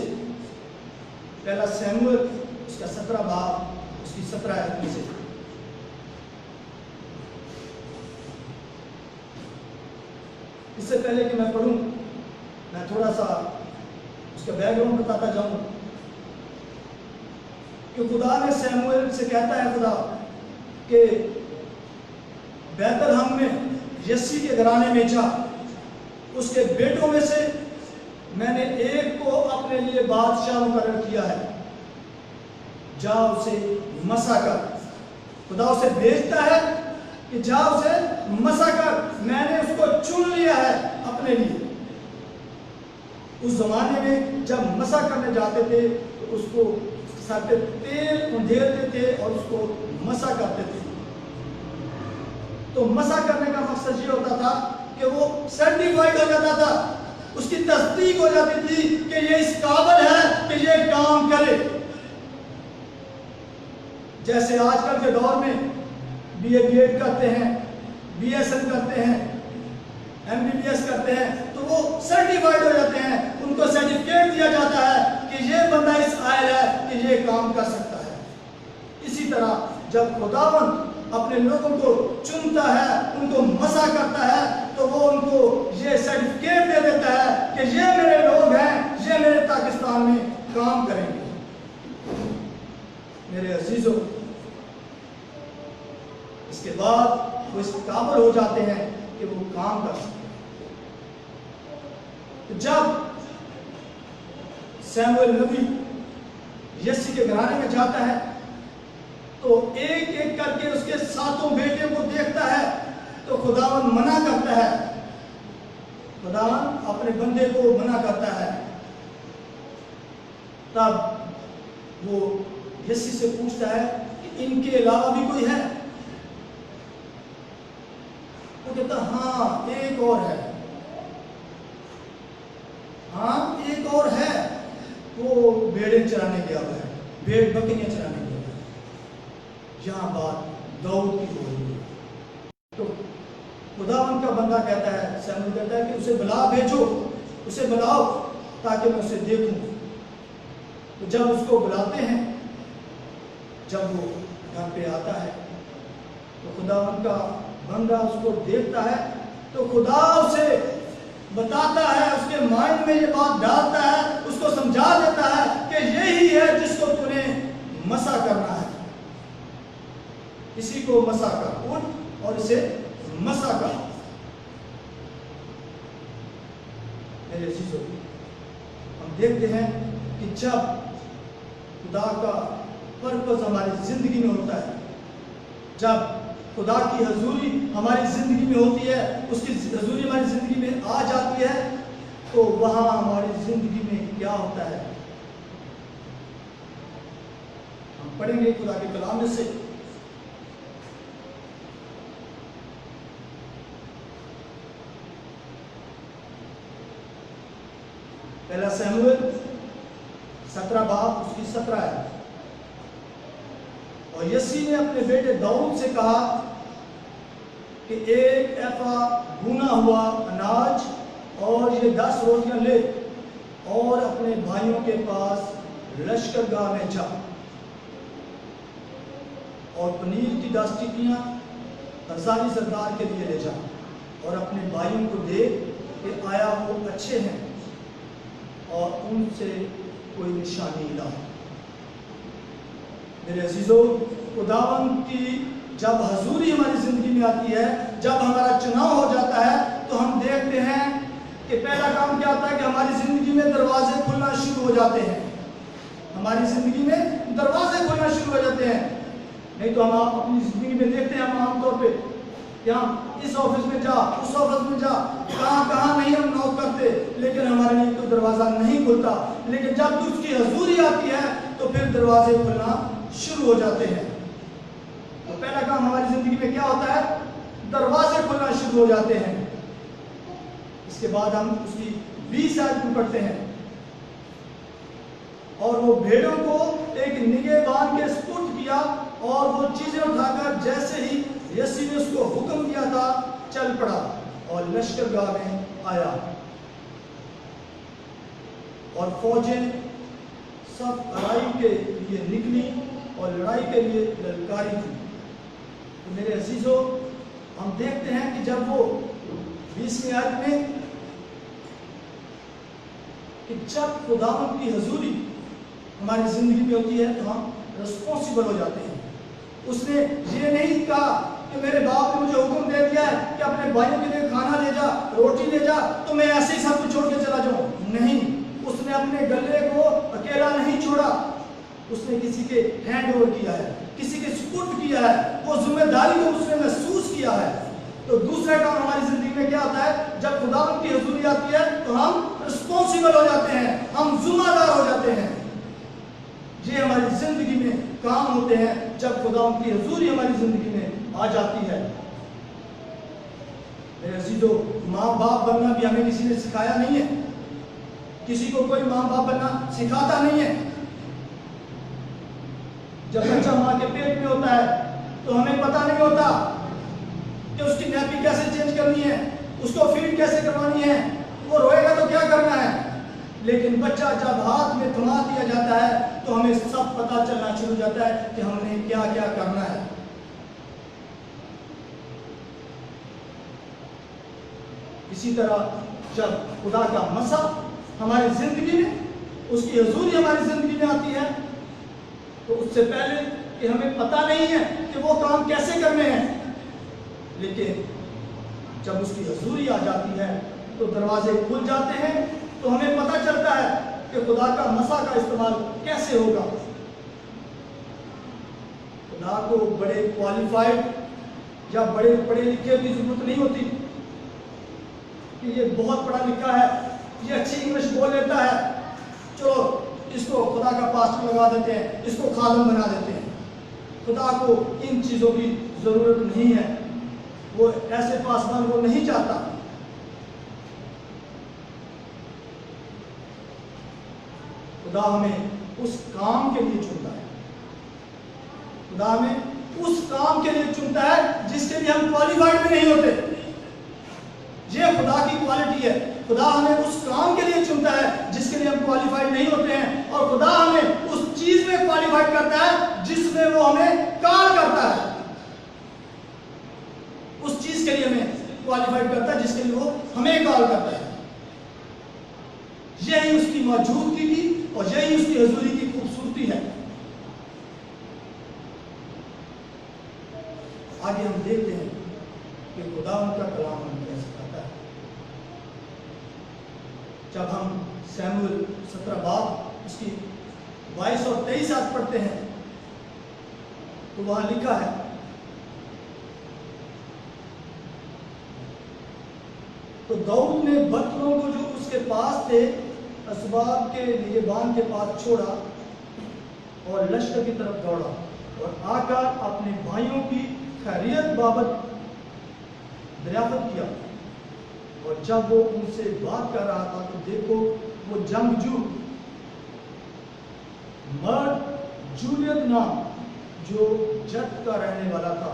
Speaker 5: पहला सैमुएल उसका 17 बाब उसकी 17 आयत में से। इससे पहले कि मैं पढ़ूं, मैं थोड़ा सा उसका बैकग्राउंड बताता जाऊं कि खुदा ने सैमुएल से कहता है खुदा कि बैतलहम में यस्सी के घराने में जा, उसके बेटों में से मैंने एक को अपने लिए बादशाह मुकर्रर किया है, जा उसे मसा कर। खुदा उसे भेजता है कि जा उसे मसा कर, मैंने उसको चुन लिया है अपने लिए। उस जमाने में जब मसा करने जाते थे तो उसको सर पे तेल उंडेलते थे और उसको मसा करते थे। तो मसा करने का मकसद ये होता था कि वो सर्टिफाइड हो जाता था, उसकी तस्दीक हो जाती थी कि ये इस काबिल है कि ये काम करे। जैसे आजकल के दौर में बीए बीएड करते हैं, बीएसएन करते हैं, एमबीबीएस करते हैं, तो वो सर्टिफाइड हो जाते हैं, उनको सर्टिफिकेट दिया जाता है कि ये बंदा इस आयल है कि ये काम कर सकता है। इसी तरह जब खुदावंद अपने लोगों को चुनता है, उनको मसा करता है, तो वो उनको ये सर्टिफिकेट दे देता है कि ये मेरे लोग हैं, ये मेरे पाकिस्तान में काम करेंगे। मेरे अजीजों, इसके बाद वो इस काबिल हो जाते हैं कि वो काम कर सकते हैं। तो जब सैमुएल नबी यस्सी के घराने में जाता है तो एक एक करके उसके सातों बेटे को देखता है, तो खुदावन मना करता है, खुदावन अपने बंदे को मना करता है। तब वो यस्सी से पूछता है कि इनके अलावा भी कोई है? वो कहता हाँ एक और है, हाँ एक और है, वो भेड़े चराने गया हुआ है, भेड़ बकरियां चराने गया हुआ है। यहां बात दाऊद की हो रही है। तो खुदावन का बंदा कहता है, सैमुएल कहता है कि उसे बुला भेजो, उसे बुलाओ ताकि मैं उसे देखूं। तो जब उसको बुलाते हैं, जब वो घर पे आता है तो खुदावन का बंदा उसको देखता है, तो खुदा उसे बताता है, उसके माइंड में ये बात डालता है, उसको समझा देता है कि यही है जिसको तूने मसा करना है। इसी को मसा कर, उठ और इसे मसा कर। मेरे चीजों हम देखते हैं कि जब खुदा का पर्पस हमारी जिंदगी में होता है, जब खुदा की हजूरी हमारी जिंदगी में होती है, उसकी हजूरी हमारी जिंदगी में आ जाती है, तो वहां हमारी जिंदगी में क्या होता है हम पढ़ेंगे खुदा के कलाम में से। पहला सैमुएल 17 बाब उसकी 17 है। और यस्सी ने अपने बेटे दाऊद से कहा कि एक एफा भुना हुआ अनाज और ये 10 रोटियां ले और अपने भाइयों के पास लश्करगाह में जा। और पनीर की 10 टिक्कियाँ अंसारी सरदार के लिए ले जा और अपने भाइयों को दे कि आया वो अच्छे हैं और उनसे कोई निशानी ला। मेरे अजीजों, खुदावंद की जब हजूरी हमारी जिंदगी में आती है, जब हमारा चुनाव हो जाता है, तो हम देखते हैं कि पहला काम क्या होता है कि हमारी जिंदगी में दरवाजे खुलना शुरू हो जाते हैं। हमारी जिंदगी में दरवाजे खुलना शुरू हो जाते हैं। नहीं तो हम अपनी जिंदगी में देखते हैं, हम आमतौर पे यहाँ इस ऑफिस में जा, उस ऑफिस में जा, कहाँ नहीं हम नॉक करते, लेकिन हमारे लिए कोई दरवाजा नहीं खुलता। लेकिन जब उसकी हजूरी आती है तो फिर दरवाजे खुलना शुरू हो जाते हैं। तो पहला काम हमारी जिंदगी में क्या होता है? दरवाजे खुलना शुरू हो जाते हैं। इसके बाद हम उसकी 20 आयत में पढ़ते हैं, और वो भेड़ों को एक निगाह बांध के स्पुट किया और वो चीजें उठाकर जैसे ही यीशु ने उसको हुक्म दिया था चल पड़ा और लश्करगाह में आया, और फौजें सब लड़ाई के लिए निकली और लड़ाई के लिए ललकारी थी। तो मेरे अजीजों, हम देखते हैं कि जब वो 20वीं आयत में कि जब खुदावंद की हजूरी हमारी जिंदगी में होती है तो हम रिस्पॉन्सिबल हो जाते हैं। उसने ये नहीं कहा कि मेरे बाप ने मुझे हुक्म दे दिया है कि अपने भाइयों के लिए खाना ले जा, रोटी ले जा, तो मैं ऐसे ही सब कुछ छोड़ के चला जाऊं। नहीं, उसने अपने गले को अकेला नहीं छोड़ा, उसने किसी के हैंड ओवर किया है, किसी के सुपुर्द किया है, वो जिम्मेदारी को उसने महसूस किया है। तो दूसरा काम हमारी जिंदगी में क्या होता है? जब खुदावंद की हजूरी आती है तो हम रिस्पॉन्सिबल हो जाते हैं, हम जिम्मेदार हो जाते हैं। ये हमारी जिंदगी में काम होते हैं जब खुदावंद की हजूरी हमारी जिंदगी में आ जाती है। मेरे अजीजों, माँ बाप बनना भी हमें किसी ने सिखाया नहीं है। किसी को कोई माँ बाप बनना सिखाता नहीं है। जब बच्चा माँ के पेट में होता है तो हमें पता नहीं होता कि उसकी नैपी कैसे चेंज करनी है, उसको फीड कैसे करवानी है, वो रोएगा तो क्या करना है। लेकिन बच्चा जब हाथ में थमा दिया जाता है तो हमें सब पता चलना शुरू हो जाता है कि हमने क्या क्या करना है। इसी तरह जब खुदा का मसा हमारी जिंदगी में, उसकी हजूरी हमारी जिंदगी में आती है, तो उससे पहले कि हमें पता नहीं है कि वो काम कैसे करने हैं, लेकिन जब उसकी हजूरी आ जाती है तो दरवाजे खुल जाते हैं, तो हमें पता चलता है कि खुदा का मसा का इस्तेमाल कैसे होगा। खुदा को बड़े क्वालिफाइड या बड़े पढ़े लिखे की जरूरत नहीं होती कि ये बहुत पढ़ा लिखा है, ये अच्छी इंग्लिश बोल लेता है, चलो इसको खुदा का पास्टर लगा देते हैं, इसको खादम बना देते हैं। खुदा को इन चीज़ों की ज़रूरत नहीं है, वो ऐसे पासवान को नहीं चाहता। खुदा हमें उस काम के लिए चुनता है, खुदा हमें उस काम के लिए चुनता है जिसके लिए हम क्वालिफाइड भी नहीं होते। ये खुदा की क्वालिटी है। खुदा हमें उस काम के लिए चुनता है जिसके लिए हम क्वालिफाइड नहीं होते हैं, और खुदा हमें उस चीज में क्वालिफाइड करता है जिसमें वो हमें कॉल करता है। उस चीज के लिए हमें क्वालिफाइड करता है जिसके लिए वो हमें कॉल करता है। यही उसकी मौजूदगी की और यही उसकी हजूरी की खूबसूरती है। आगे हम देखते हैं कि खुदा उनका कलाम हमें कैसे करता है। जब हम सैमुएल 17 बाब उसकी 22 और 23 आयत पढ़ते हैं तो वहां लिखा है, तो दाऊद ने बर्तनों को जो उसके पास थे असबाब के निगहबान के पास छोड़ा और लश्कर की तरफ दौड़ा और आकर अपने भाइयों की खैरियत बाबत दरियाफ्त किया। और जब वो उनसे बात कर रहा था तो देखो वो जंगजू मर्द जूलियत नाम जो जट का रहने वाला था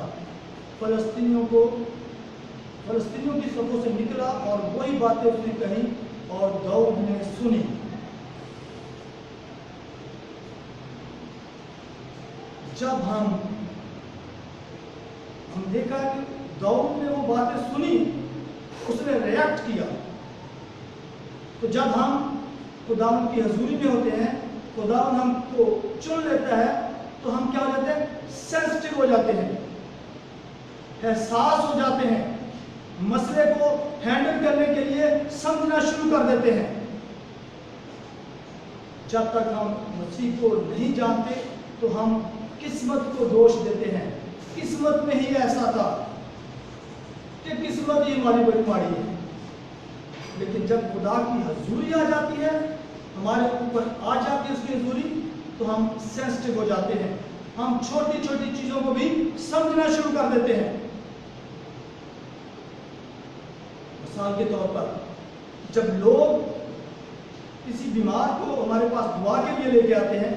Speaker 5: फलस्तीनियों की सफों से निकला और वही बातें उसने कही और दाऊद ने सुनी। जब हम हम देखा कि दाऊद ने वो बातें सुनी, उसने रिएक्ट किया। तो जब हम खुदावंद की हजूरी में होते हैं, खुदावंद हमको चुन लेता है, तो हम क्या हो जाते हैं? सेंसिटिव हो जाते हैं, एहसास हो जाते हैं, मसले को हैंडल करने के लिए समझना शुरू कर देते हैं। जब तक हम मसीह को नहीं जानते तो हम किस्मत को दोष देते हैं। किस्मत में ही ऐसा था कि किस्मत ही हमारी बड़ी माड़ी है। लेकिन जब खुदा की हजूरी आ जाती है, हमारे ऊपर आ जाती है उसकी हजूरी, तो हम सेंसिटिव हो जाते हैं। हम छोटी छोटी चीजों को भी समझना शुरू कर देते हैं। मिसाल के तौर पर, जब लोग किसी बीमार को हमारे पास दुआ के लिए लेके आते हैं,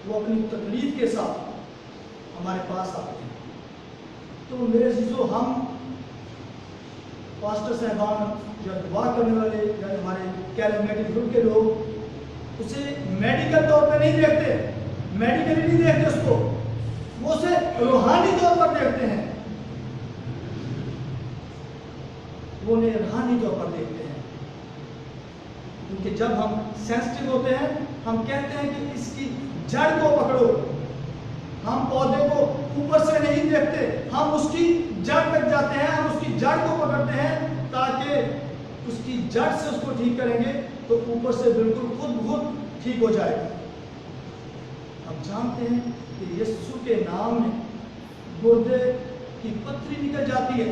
Speaker 5: वो अपनी तकलीफ के साथ हमारे पास आते हैं, तो मेरे अजीजों, हम पास्टर साहबान या दुआ करने वाले या हमारे कैरिज्मेटिक ग्रुप के लोग उसे मेडिकल तौर पर नहीं देखते, मेडिकली नहीं देखते उसको, वो उसे रूहानी तौर पर देखते हैं, वो उन्हें रूहानी तौर पर देखते हैं। क्योंकि जब हम सेंसिटिव होते हैं, हम कहते हैं कि इसकी जड़ को पकड़ो। हम पौधे को ऊपर से नहीं देखते, हम उसकी जड़ तक जाते हैं, हम उसकी जड़ को पकड़ते हैं, ताकि उसकी जड़ से उसको ठीक करेंगे तो ऊपर से बिल्कुल खुद ठीक हो जाएगा। हम जानते हैं कि यीशु के नाम में गुर्दे की पथरी निकल जाती है,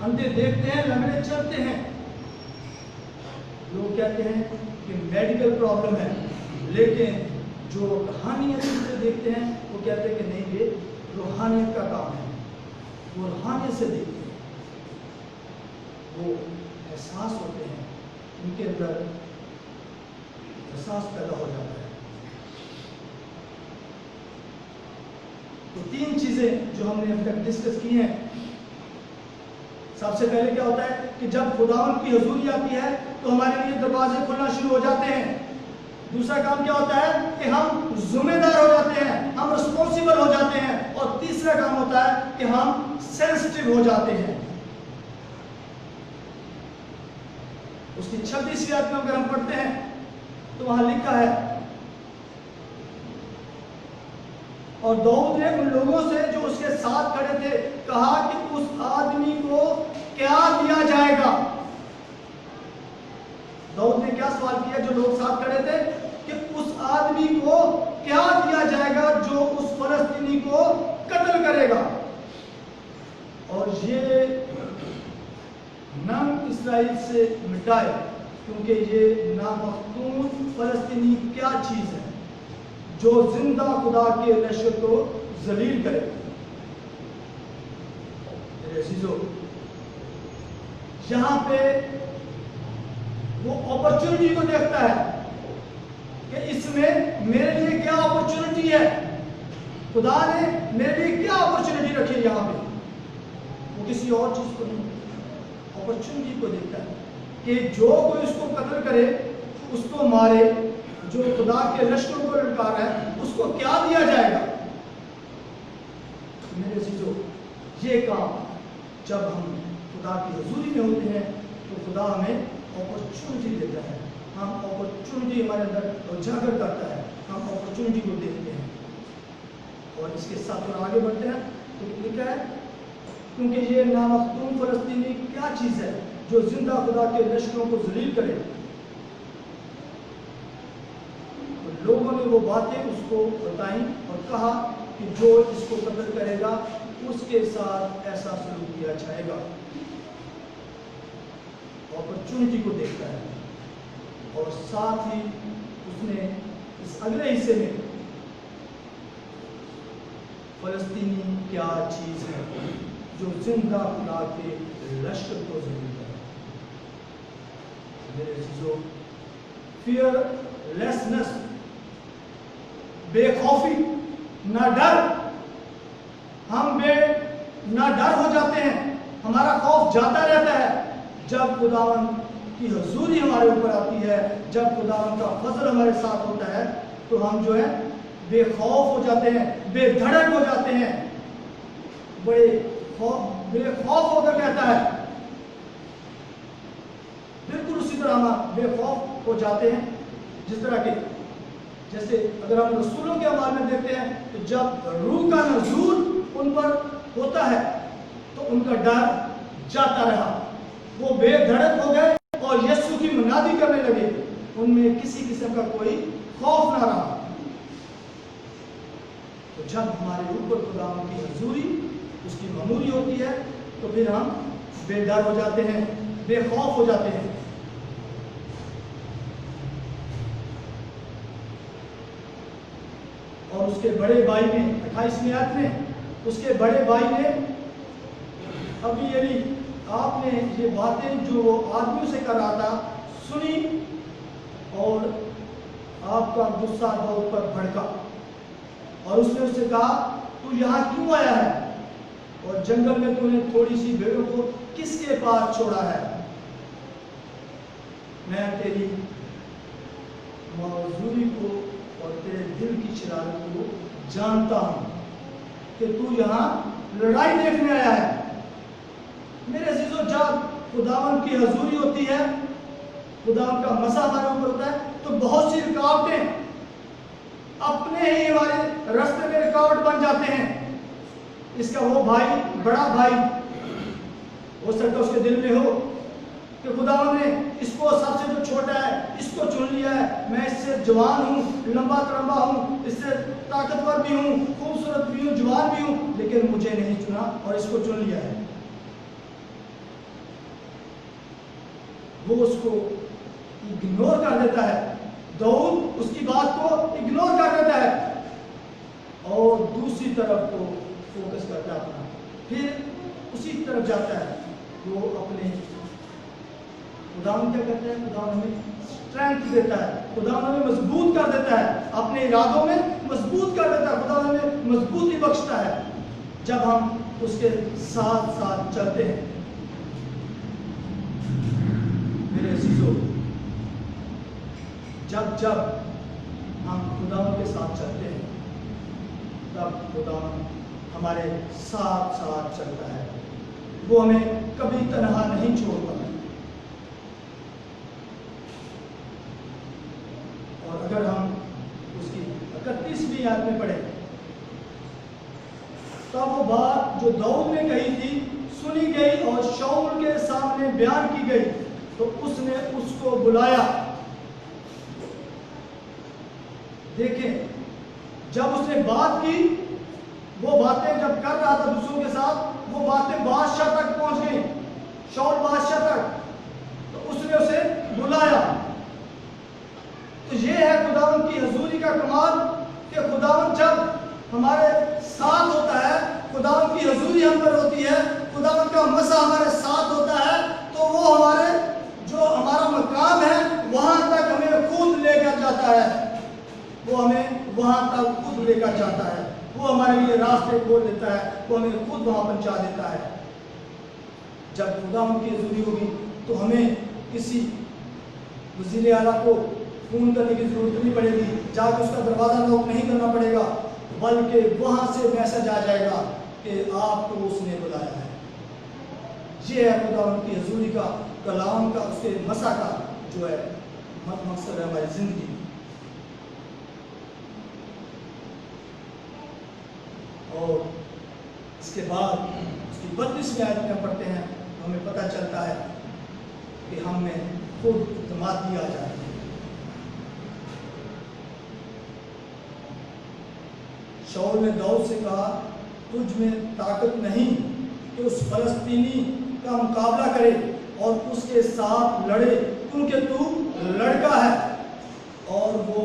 Speaker 5: अंधे देखते हैं, लंगड़े चलते हैं। लोग कहते हैं कि मेडिकल प्रॉब्लम है, लेकिन जो रूहानियत से देखते हैं वो कहते हैं कि नहीं, ये रूहानियत का काम है। वो रूहानियत से देखते हैं, वो एहसास होते हैं, उनके अंदर एहसास पैदा हो जाता है। तो 3 चीजें जो हमने अभी तक डिस्कस की हैं। सबसे पहले क्या होता है कि जब खुदावंद की हजूरी आती है तो हमारे लिए दरवाजे खुलना शुरू हो जाते हैं। दूसरा काम क्या होता है कि हम जिम्मेदार हो जाते हैं, हम रिस्पॉन्सिबल हो जाते हैं। और तीसरा काम होता है कि हम सेंसिटिव हो जाते हैं। उसकी 26वीं आयत में अगर हम पढ़ते हैं तो वहां लिखा है, और दाऊद ने उन लोगों से जो उसके साथ खड़े थे कहा कि उस आदमी को क्या दिया जाएगा। दाऊद ने क्या सवाल किया जो लोग साथ खड़े थे कि उस आदमी को क्या दिया जाएगा जो उस फलस्तीनी को कत्ल करेगा। और ये नाम इस्राएल से मिटाए, क्योंकि ये नामख्तून फलस्तीनी क्या चीज है जो जिंदा खुदा के लश्कर को जलील करे। मेरे अजीजों, यहां पे वो अपॉर्चुनिटी को देखता है कि इसमें मेरे लिए क्या अपॉर्चुनिटी है। खुदा ने मेरे लिए क्या अपॉर्चुनिटी रखी है यहां पे। वो किसी और चीज को नहीं, अपॉर्चुनिटी को देखता है कि जो कोई उसको कत्ल करे, उसको मारे, जो खुदा के लश्कर को ललकार है, उसको क्या दिया जाएगा। मेरे अजीजों, ये काम जब हम खुदा की हजूरी में होते हैं तो खुदा हमें अपॉर्चुनिटी देता है। हम अपॉर्चुनिटी हमारे अंदर उजागर करता है, हम अपॉर्चुनिटी को देखते हैं। और इसके साथ और आगे बढ़ते हैं तो लिखा है, क्योंकि ये नामख्तूम फलस्तीनी क्या चीज है जो जिंदा खुदा के लश्करों को जलील करे। तो लोगों ने वो बातें उसको बताई और कहा कि जो इसको कत्ल करेगा उसके साथ ऐसा सलूक किया जाएगा। अपॉर्चुनिटी को देखता है। और साथ ही उसने इस अगले हिस्से में फलस्तीनी क्या चीज है जो जिंदा खुदा के लश्कर को जलील करे। मेरे चीजों, फियरलेसनेस, बेखौफी, ना डर, हम ना डर हो जाते हैं, हमारा खौफ जाता रहता है जब खुदावंद की हजूरी हमारे ऊपर आती है, जब खुदावंद का फजल हमारे साथ होता है तो हम जो है बेखौफ हो जाते हैं, बेधड़क हो जाते हैं, बेखौफ होकर कहता है। बिल्कुल उसी तरह हम बेखौफ हो जाते हैं, जिस तरह के जैसे अगर हम रसूलों के अमाल में देखते हैं तो जब रूह का नज़ूल उन पर होता है तो उनका डर जाता रहा, वो बेधड़क हो गए और यीशु की मुनादी करने लगे, उनमें किसी किस्म का कोई खौफ ना रहा। तो जब हमारे ऊपर खुदा की हजूरी, उसकी ममूरी होती है तो फिर हम बेडर हो जाते हैं, बेखौफ हो जाते हैं। और उसके बड़े भाई ने 28वें आयत में उसके बड़े भाई ने, अभी यदि आपने ये बातें जो आदमियों से कर रहा था सुनी और आपका गुस्सा बहुत पर भड़का और उसने उससे कहा तू यहाँ क्यों आया है और जंगल में तूने थोड़ी सी भेड़ों को किसके पास छोड़ा है? मैं तेरी मौजूदी को और तेरे दिल की शरारत को जानता हूं कि तू यहाँ लड़ाई देखने आया है। मेरे अजीजों, जब खुदावन की हजूरी होती है, खुदावन का मसा हमारे ऊपर होता है तो बहुत सी रुकावटें अपने ही हमारे रास्ते में रुकावट बन जाते हैं। इसका वो भाई, बड़ा भाई, हो सकता है उसके दिल में हो कि खुदावन ने इसको सबसे जो छोटा है इसको चुन लिया है, मैं इससे जवान हूँ, लंबा तरंबा हूँ, इससे ताकतवर भी हूँ, खूबसूरत भी हूँ, जवान भी हूँ, लेकिन मुझे नहीं चुना और इसको चुन लिया है। वो उसको इग्नोर कर देता है, दाऊद उसकी बात को इग्नोर कर देता है और दूसरी तरफ को फोकस करता है अपना, फिर उसी तरफ जाता है। वो अपने खुदावन क्या करता है? खुदावन हमें स्ट्रेंथ देता है, खुदावन हमें मजबूत कर देता है, अपने इरादों में मजबूत कर देता है, खुदावन हमें मजबूती बख्शता है जब हम उसके साथ साथ चलते हैं। मेरे अजीजों, जब जब हम खुदावन के साथ चलते हैं तब खुदावन हमारे साथ साथ चलता है, वो हमें कभी तन्हा नहीं छोड़ता। और अगर हम उसकी 31वीं आयत में पढ़े तब वो बात जो दाऊद ने कही थी सुनी गई और शाऊल के सामने बयान की गई तो उसने उसको बुलाया। देखें, जब उसने बात की, वो बातें जब कर रहा था दूसरों के साथ, वो बातें बादशाह तक पहुंच गई, शाऊल बादशाह तक, तो उसने उसे बुलाया। तो ये है खुदावन की हजूरी का कमाल कि खुदावन जब हमारे साथ होता है, खुदावन की हजूरी हम पर होती है, खुदावन का मसा हमारे साथ होता है, तो वो हमारे जो हमारा मकाम है वहां तक हमें खुद लेकर जाता है, वो हमें वहां तक खुद लेकर जाता है, वो हमारे लिए रास्ते खोल देता है, वो हमें खुद वहां पहुंचा देता है। जब खुदावन की हजूरी होगी तो हमें किसी वज़ीर आला को फोन करने की जरूरत नहीं पड़ेगी, जाकर उसका दरवाजा नॉक नहीं करना पड़ेगा, बल्कि वहां से मैसेज आ जाएगा कि आपको उसने बुलाया है। ये है खुदावन की हजूरी का, कलाम का, उसके मसा का जो है मकसद है हमारी जिंदगी में। और इसके बाद उसकी 32वीं आयत में पढ़ते हैं तो हमें पता चलता है कि हम में खुद इत्मीनान आ जाए। शाऊल ने दाऊद से कहा, तुझ में ताकत नहीं कि उस फलस्तीनी का मुकाबला करे और उसके साथ लड़े, क्योंकि तू लड़का है और वो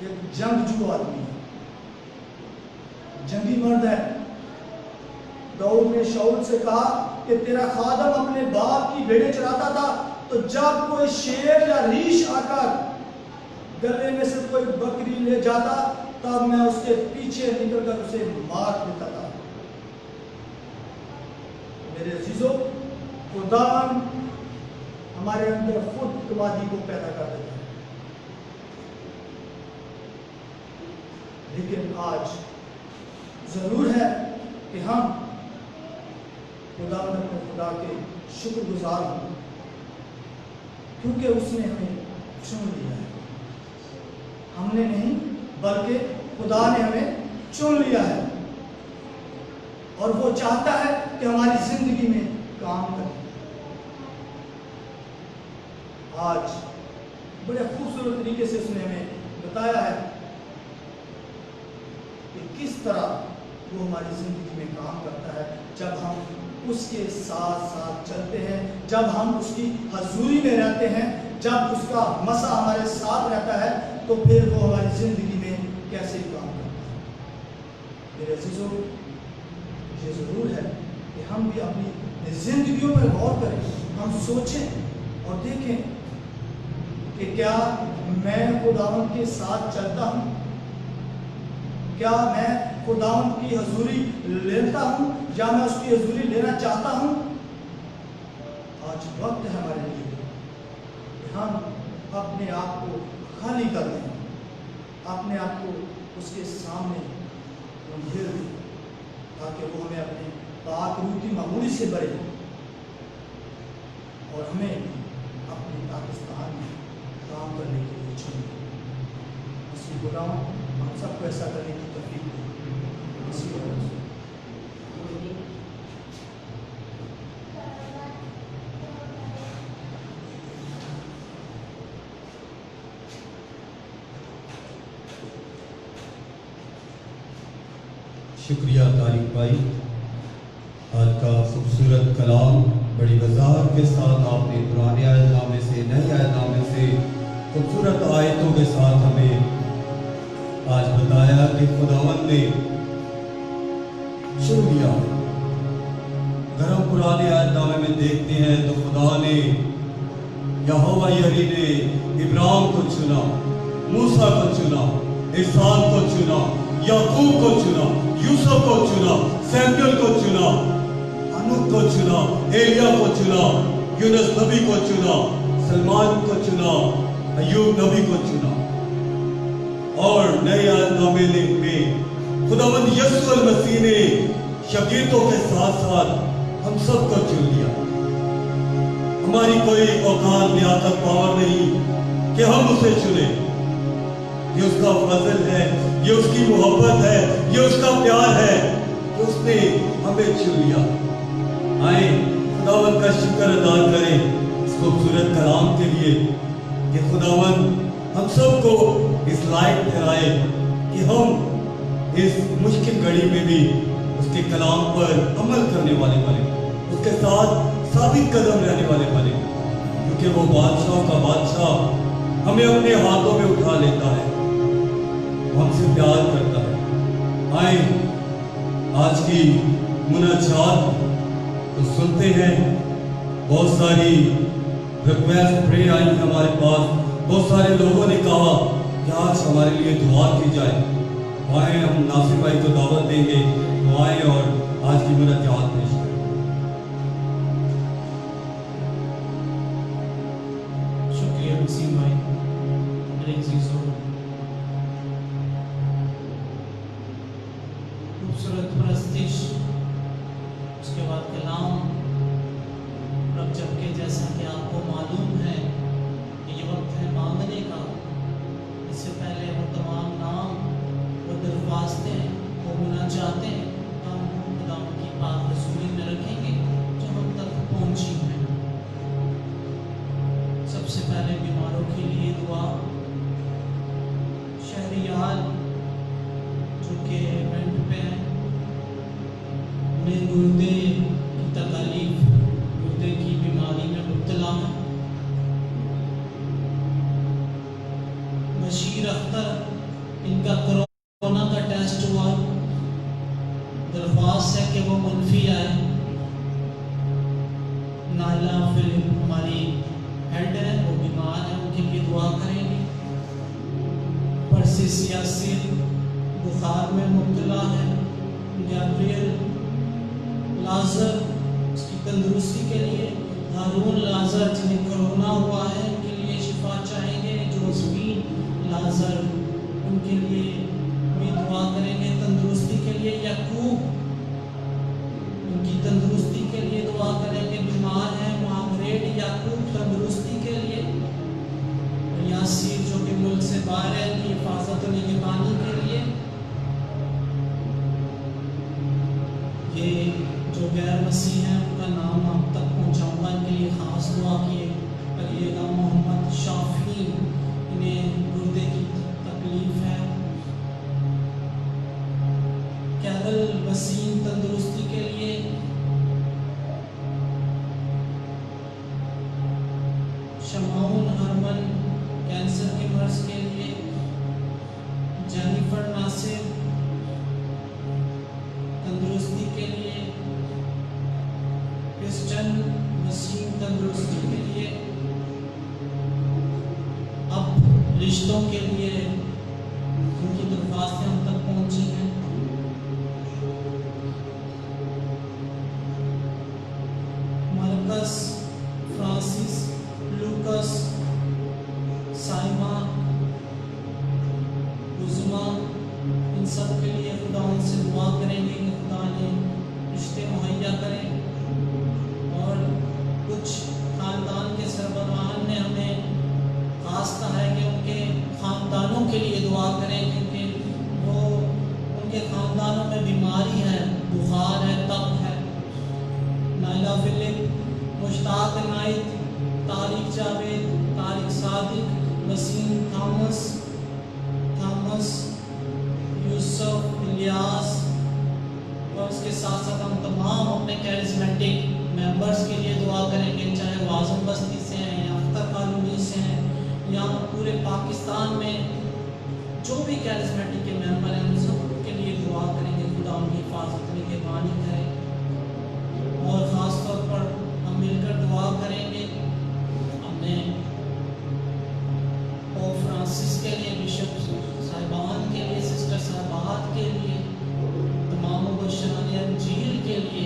Speaker 5: एक जंगजू आदमी है, जंगी मर्द है। दाऊद ने शाऊल से कहा कि तेरा खादम अपने बाप की भेड़ें चराता था, तो जब कोई शेर या रीछ आकर गले में से कोई बकरी ले जाता तब मैं उसके पीछे निकलकर उसे मार देता था। मेरे अजीजों, खुदावन हमारे अंदर खुद इत्मीनान को पैदा कर देता है। लेकिन आज ज़रूर है कि हम खुदा के शुक्रगुजार हों, क्योंकि उसने हमें चुन लिया है। हमने नहीं बल्कि खुदा ने हमें चुन लिया है और वो चाहता है कि हमारी जिंदगी में काम करे। आज बड़े खूबसूरत तरीके से उसने हमें बताया है कि किस तरह वो हमारी जिंदगी में काम करता है जब हम उसके साथ साथ चलते हैं, जब हम उसकी हजूरी में रहते हैं, जब उसका मसा हमारे साथ रहता है, तो फिर वो हमारी जिंदगी में कैसे काम करता है। मेरे अजीजों, ये ज़रूर है कि हम भी अपनी जिंदगियों पर गौर करें, हम सोचें और देखें कि क्या मैं खुदावंद के साथ चलता हूँ, क्या मैं खुदावंद की हजूरी लेता हूँ या मैं उसकी हजूरी लेना चाहता हूँ। आज वक्त है हमारे लिए कि हम अपने आप को खाली कर दें, अपने आप को उसके सामने घेर दें, ताकि वो हमें अपने पाक रूह की मामूली से भरे और हमें अपने पाकिस्तान में काम करने के लिए चुने। इसलिए बोला हम सबको ऐसा करने की तौफीक दें। इसी वजह से
Speaker 1: शुक्रिया तारिक भाई, आज का खूबसूरत कलाम बड़ी वजाहत के साथ आपने पुराने आयतनामे से नए आयतनामे से खूबसूरत आयतों के साथ हमें आज बताया कि खुदावंद ने चुन लिया। अगर हम पुराने आयतनामे में देखते हैं तो खुदा ने, यहोवा यरी ने इब्राहिम को चुना, मूसा को चुना, इसहाक को चुना, याकूब को चुना, यूसुफ को चुना, सैमुएल को चुना, अनूक को चुना, एलिया को चुना, यूनुस नबी को चुना, सलमान को चुना, अय्यूब नबी को चुना। और नए आयतनामे में खुदावंद यीशु मसीह ने शागिर्दों के साथ साथ हम सबको चुन लिया। हमारी कोई औकात, लियाकत, पावर नहीं कि हम उसे चुने। ये उसका फजल है, ये उसकी मोहब्बत है, ये उसका प्यार है कि उसने हमें चुन लिया। आए खुदावंद का शुक्र अदा करें इस खूबसूरत कलाम के लिए कि खुदावंद हम सबको इस लायक ठहराए कि हम इस मुश्किल घड़ी में भी उसके कलाम पर अमल करने वाले बने, उसके साथ साबित कदम रहने वाले बने, क्योंकि वो बादशाह का बादशाह हमें अपने हाथों में उठा लेता है, हमसे प्यार करता है। आए आज की मुनाजात तो सुनते हैं। बहुत सारी रिक्वेस्ट प्रे आई हमारे पास, बहुत सारे लोगों ने कहा कि आज हमारे लिए दुआ की जाए। आए हम नासिर भाई को दावत देंगे, तो आए और आज की मुनाजात पेश करें।
Speaker 3: शुक्रिया वसीम भाई, मेरे अजीजों, खूबसूरत परस्तिश, उसके बाद कलाम। रब जबकि जैसा कि आपको मालूम है कि ये वक्त है मांगने का, इससे पहले वो तमाम नाम, वो दरख्वास्तें, वो मुनाजातें हम खुदा की पाक हज़ूरी में रखेंगे जो हम तक पहुँची हैं। सबसे पहले बीमारों के लिए दुआ। शहरियार जो कि इवेंट पे हैं, उन्हें गुर्दे की तकलीफ, गुर्दे की बीमारी में मुब्तला है। बशीर अख्तर, इनका कोरोना का टेस्ट हुआ, दरख्वास्त है कि वो मुनफी आए। नाइला फिल्म हमारी हेड है, वो बीमार है, उनके लिए दुआ करेंगे। परसिस यासिर बुखार में मुब्तला है। गैब्रियल लाजर, उसकी तंदुरुस्ती के लिए। हारून लाजर, जिन्हें कोरोना हुआ है, उनके लिए शिफा चाहेंगे। जोसफीन लाजर, उनके लिए भी लिए, याकूब उनकी तंदुरुस्ती के लिए दुआ करेंगे। बीमार है मार्गरेट याकूब तंदुरुस्ती के लिए, यासीर जो कि मुल्क से बाहर है उनकी हिफाजत और निगरानी के लिए, ये जो गैर मसीह हैं उनका नाम आप तक पहुँचाऊँगा, इनके लिए ख़ास दुआ करिएगा। मोहम्मद शाफी, इन्हें गुर्दे की तकलीफ है। कैरल वसीम तंदुरुस्ती के लिए, शमाउन हरमन कैंसर के मर्ज के लिए, जेनिफर नासिर तंदुरुस्ती के लिए, क्रिस्टन वसीम तंदुरुस्ती के लिए, अब रिश्तों के लिए उनकी दरख्वास्तें हम तक पहुंची हैं। मार्कस, फ्रांसिस, लूकस, साइमा, उज़मा, इन सब के लिए खुदा उनसे दुआ करेंगे कि खुदा ने रिश्ते मुहैया करें। और कुछ खानदान के सरबराहान ने हमें खास कहा है कि उनके ख़ानदानों के लिए दुआ करें, क्योंकि वो उनके ख़ानदानों में बीमारी है, बुखार है, तप है। नाइला फिलिप, मुश्ताक नाइद, तारिक जावेद, तारिक सादिक, वसीम थॉमस, यूसुफ, इलियास, और उसके साथ साथ हम तमाम अपने कैरिज्मेटिक मेंबर्स के लिए दुआ करेंगे, चाहे वो आज़म बस्ती से हैं या अख्तर कॉलोनी से हैं या पूरे पाकिस्तान में जो भी कैरिज्मेटिक के मेंबर हैं उन सब के लिए दुआ करेंगे। खुदा उनकी हिफाजत निगरानी करे। और ख़ास तौर पर हम मिलकर दुआ करेंगे अपने पोप फ्रांसिस के लिए, बिशप साहिबान के लिए, सिस्टर साहबात के लिए, तमाम मुबशरान अंजील के लिए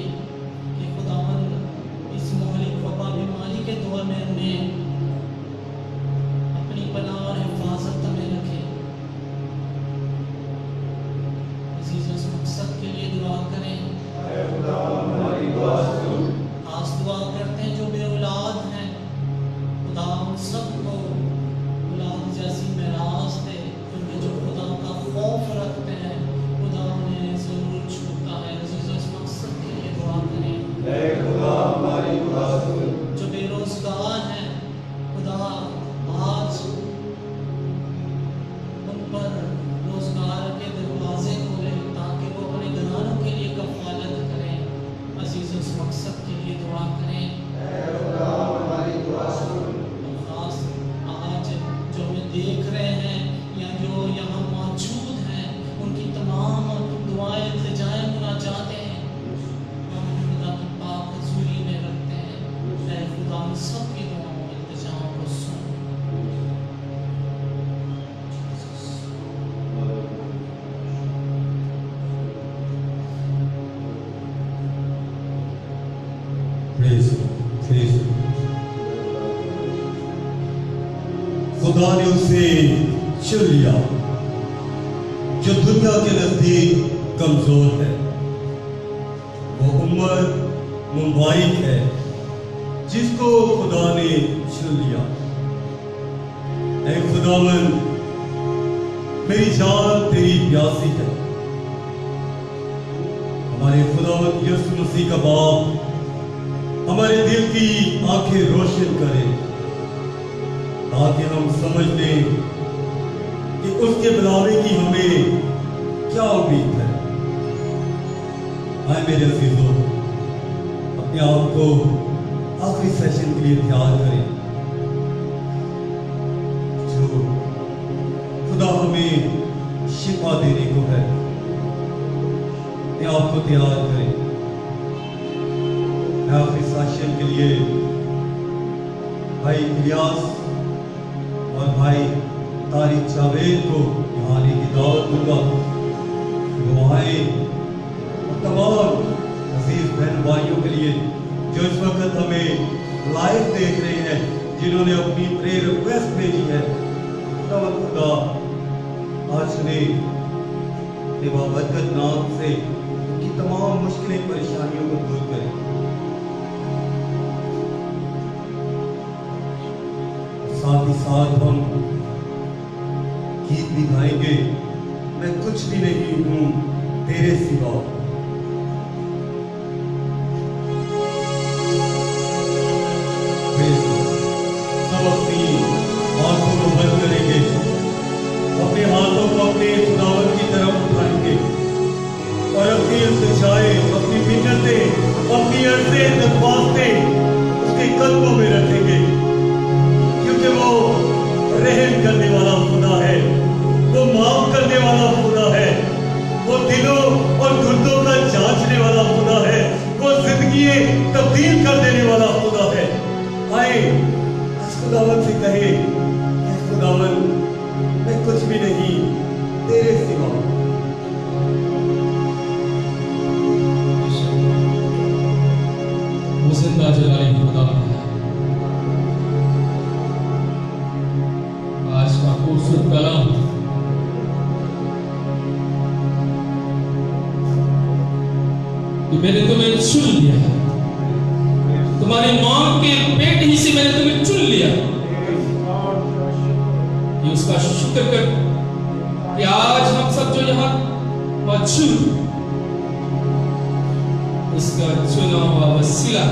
Speaker 3: कि खुदावंद इस मोहलिक वबा बीमारी के दौर में उन्हें अपनी पनाह और हिफाजत में रखे। अजीज़ उस मकसद के लिए दुआ करें। खास दुआ करते हैं जो बे औलाद हैं, खुदा उन सबको औलाद जैसी मेराज दे, क्योंकि जो खुदा का खौफ रखते हैं खुदा उन्हें ज़रूर छूता है। अजीज़ उस मकसद के लिए दुआ करें। जो बेरोजगार हैं खुदा आज उन पर रोजगार के दरवाजे खोले ताकि वो अपने घरानों के लिए कफालत करें। अजीज़ उस मकसद के लिए दुआ करें। खास आज जो हमें देख रहे हैं या जो यहाँ मौजूद हैं उनकी तमाम दुआएं इल्तिजाएं मुनाजातें हैं हम खुदा की पाक हज़ूरी में रखते हैं। ऐ खुदा हम सब की दुआओं इल्तिजाओं को सुन।
Speaker 1: खुदा ने उसे चुन लिया जो दुनिया के नजदीक कमजोर है। वो उम्र मुबारक है जिसको खुदा ने चुन लिया। ऐ खुदावन, मेरी जान तेरी प्यासी है। हमारे खुदावन यीशु मसीह का बाप हमारे दिल की आंखें रोशन करे ताकि हम समझ लें कि उसके बुलावे की हमें क्या उम्मीद है। आए मेरे अजीजों, अपने आप को आखिरी सेशन के लिए तैयार करें। जो खुदा हमें शिफा देने को है, अपने आप को तैयार करें। आखिरी सेशन के लिए भाई इलियास और भाई तारिक जावेद को यहाँ आने की दावत दूंगा। वो आए तमाम अजीज बहन भाइयों के लिए जो इस वक्त हमें लाइव देख रहे हैं, जिन्होंने अपनी प्रेयर रिक्वेस्ट भेजी है, खुदा आज ने अपने बाबरकत नाम से उनकी तमाम मुश्किलें परेशानियों को दूर करें। साथ ही साथ हम गीत भी गाएंगे, मैं कुछ भी नहीं हूं तेरे सिवा। सब अपनी आंखों को बंद करेंगे, अपने हाथों को अपने खुदावन की तरफ उठाएंगे और अपनी इल्तिजाएं, अपनी मिन्नतें, अपनी अर्ज़ें, दरख्वास्तें उसके कदमों में रखेंगे, क्योंकि वो रहम करने वाला खुदा है, वो माफ करने वाला खुदा है, वो दिलों और गुर्दों का जांचने वाला खुदा है, वो जिंदगी तब्दील कर देने वाला खुदा है। आए खुदावन से कहे, खुदावन मैं कुछ भी नहीं तेरे सिवा।
Speaker 6: वो जिंदा जलाई खुदा है। आज का खूबसूरत कलाम कि मैंने तुम्हें चुन लिया है, तुम्हारी मां के पेट ही से मैंने तुम्हें चुन लिया। ये उसका शुक्र कर कि आज हम सब जो यहाँ मौजूद, उसका चुना हुआ वसीला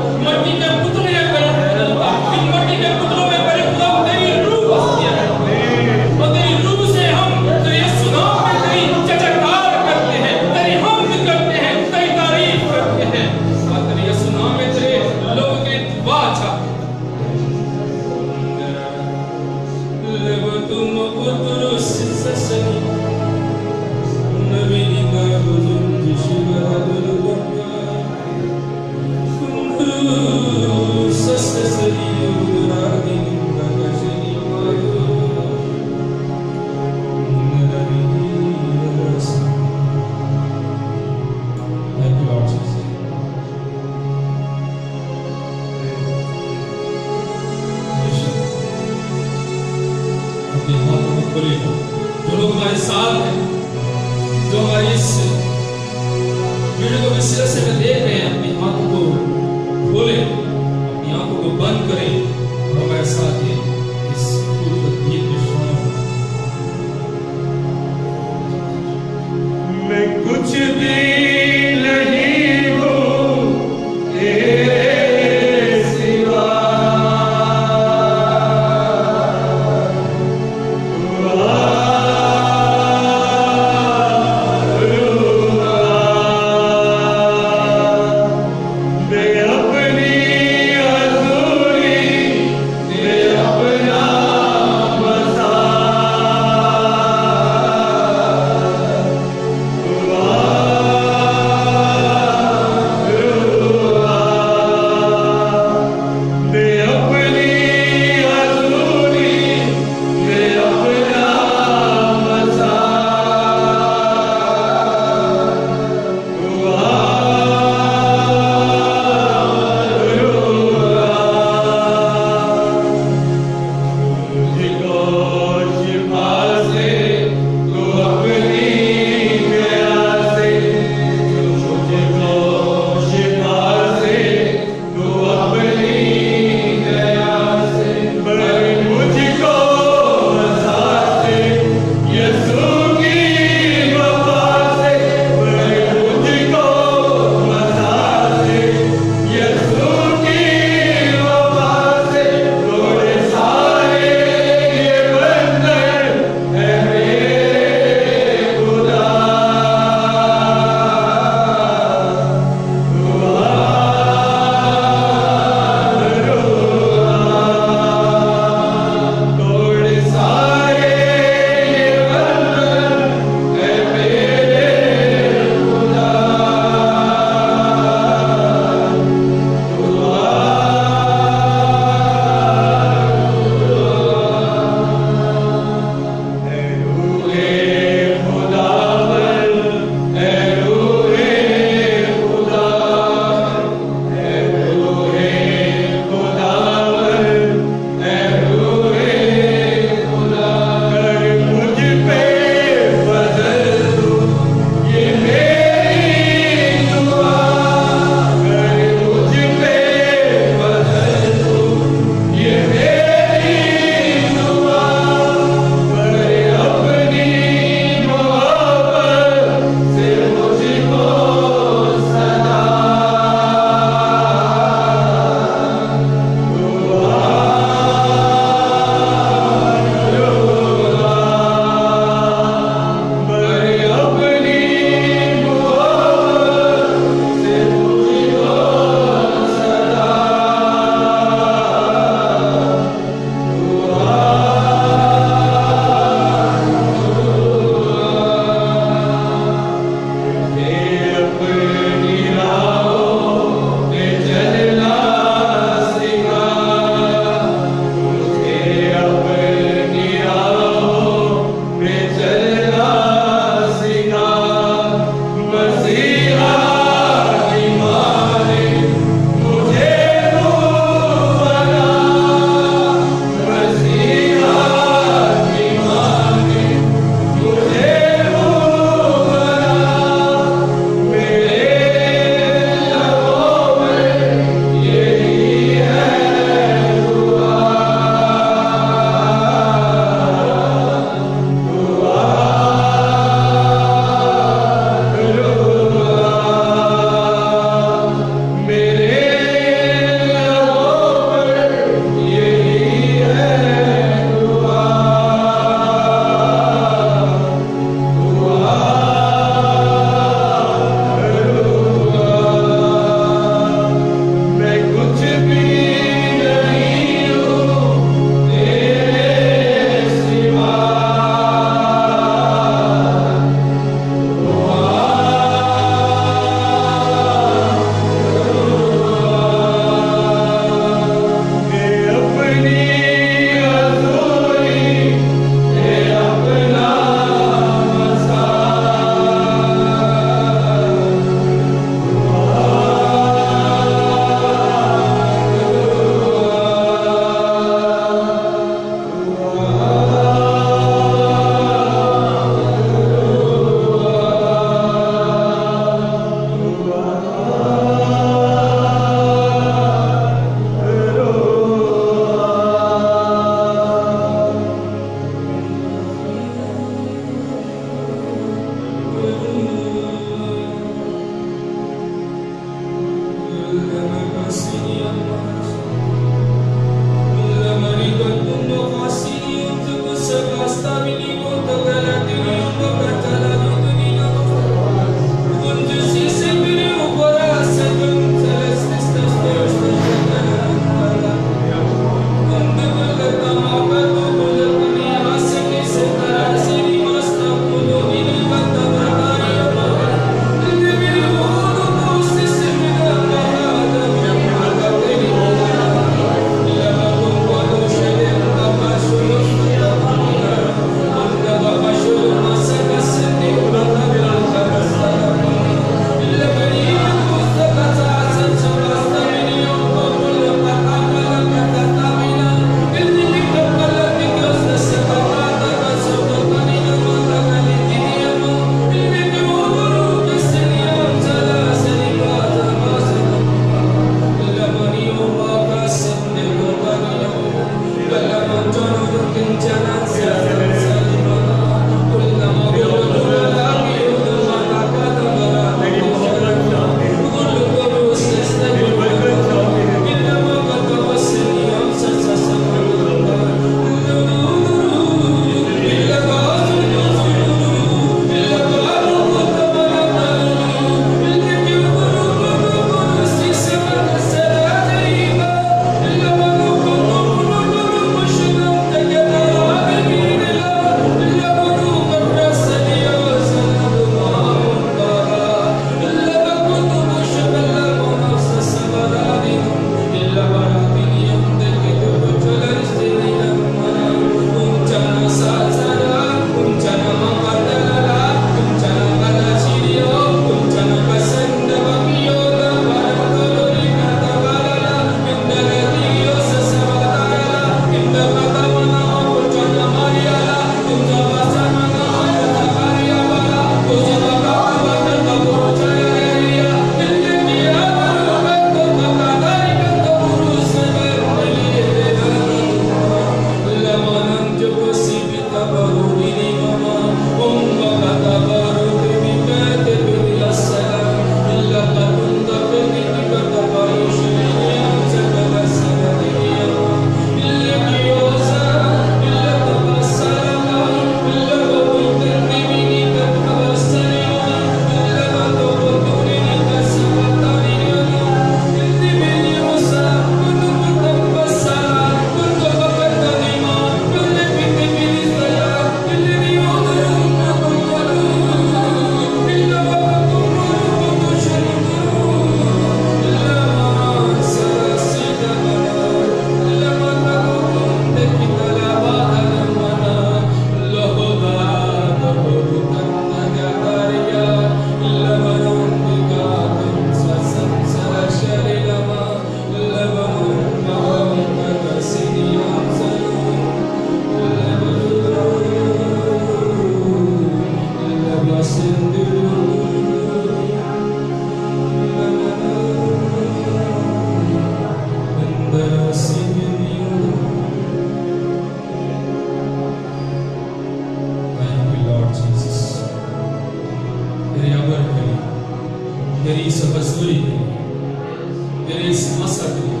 Speaker 6: के लिए,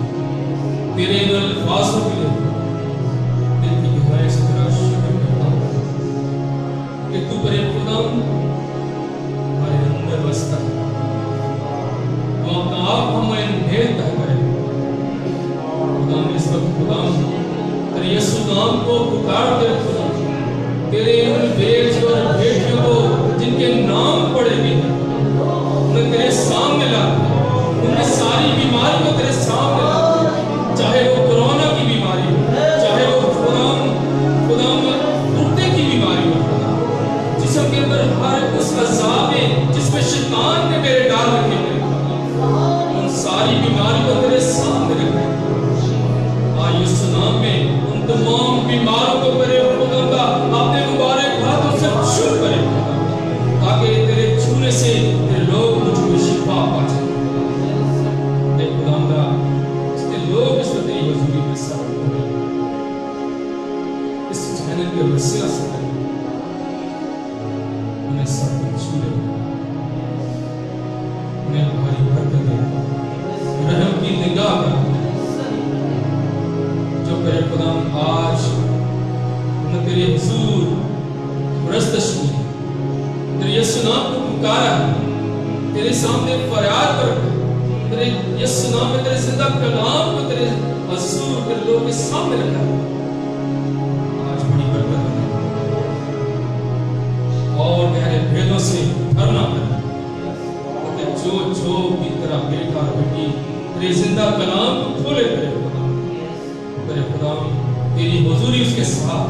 Speaker 6: तेरे इन अल्फाजों के लिए दिल की गहराई से तेरा शुक्र करता हूं कि तू बड़े खुदाम हमारे अंदर बसता है। तू अपना आप हमें भेद तय करे खुदाम। इस वक्त खुदाम तेरे यीशु नाम को पुकारते हैं खुदाम, तेरे उन बेच और बेटियों को जिनके नाम पड़े गए उन्हें तेरे सामने ला, उनकी सारी बीमारी को तेरे सामने ला, चाहे वो कोरोना की बीमारी हो, चाहे वो खुदाम कुत्ते की बीमारी हो, जिसम के अंदर हर उस अज़ाब में जिसमें शैतान ने मेरे डाल रखे हैं, उन सारी बीमारी को तेरे सामने रखे। आज यीशु नाम में उन तमाम बीमारों को मेरे खुदा का अपने मुबारक हाथों से छू करे, ताकि तेरे छूने से तेरे लोग मुझको शिफा पा जाए। खुदा इसके लोग इस वक्त तेरी हुजूरी में सब इस चैनल के वसीला से उन्हें सब छू ले, उन्हें हमारी बरकत दे, रहम की निगाह कर जो तेरे खुदा आज उन्हें तेरे हुजूर प्रस्तश में तेरे यीशु नाम को पुकारा, तेरे सामने फरियाद कर, तेरे यीशु नाम में तेरे जिंदा कलाम को तेरे हुजूर के लोगों के सामने रखा। आज बड़ी बरकत है और गहरे भेदों से भरना है, ताकि जो जो भी तेरा बेटा और बेटी तेरे जिंदा कलाम को खोले तेरे खुदा तेरी हुजूरी उसके साथ,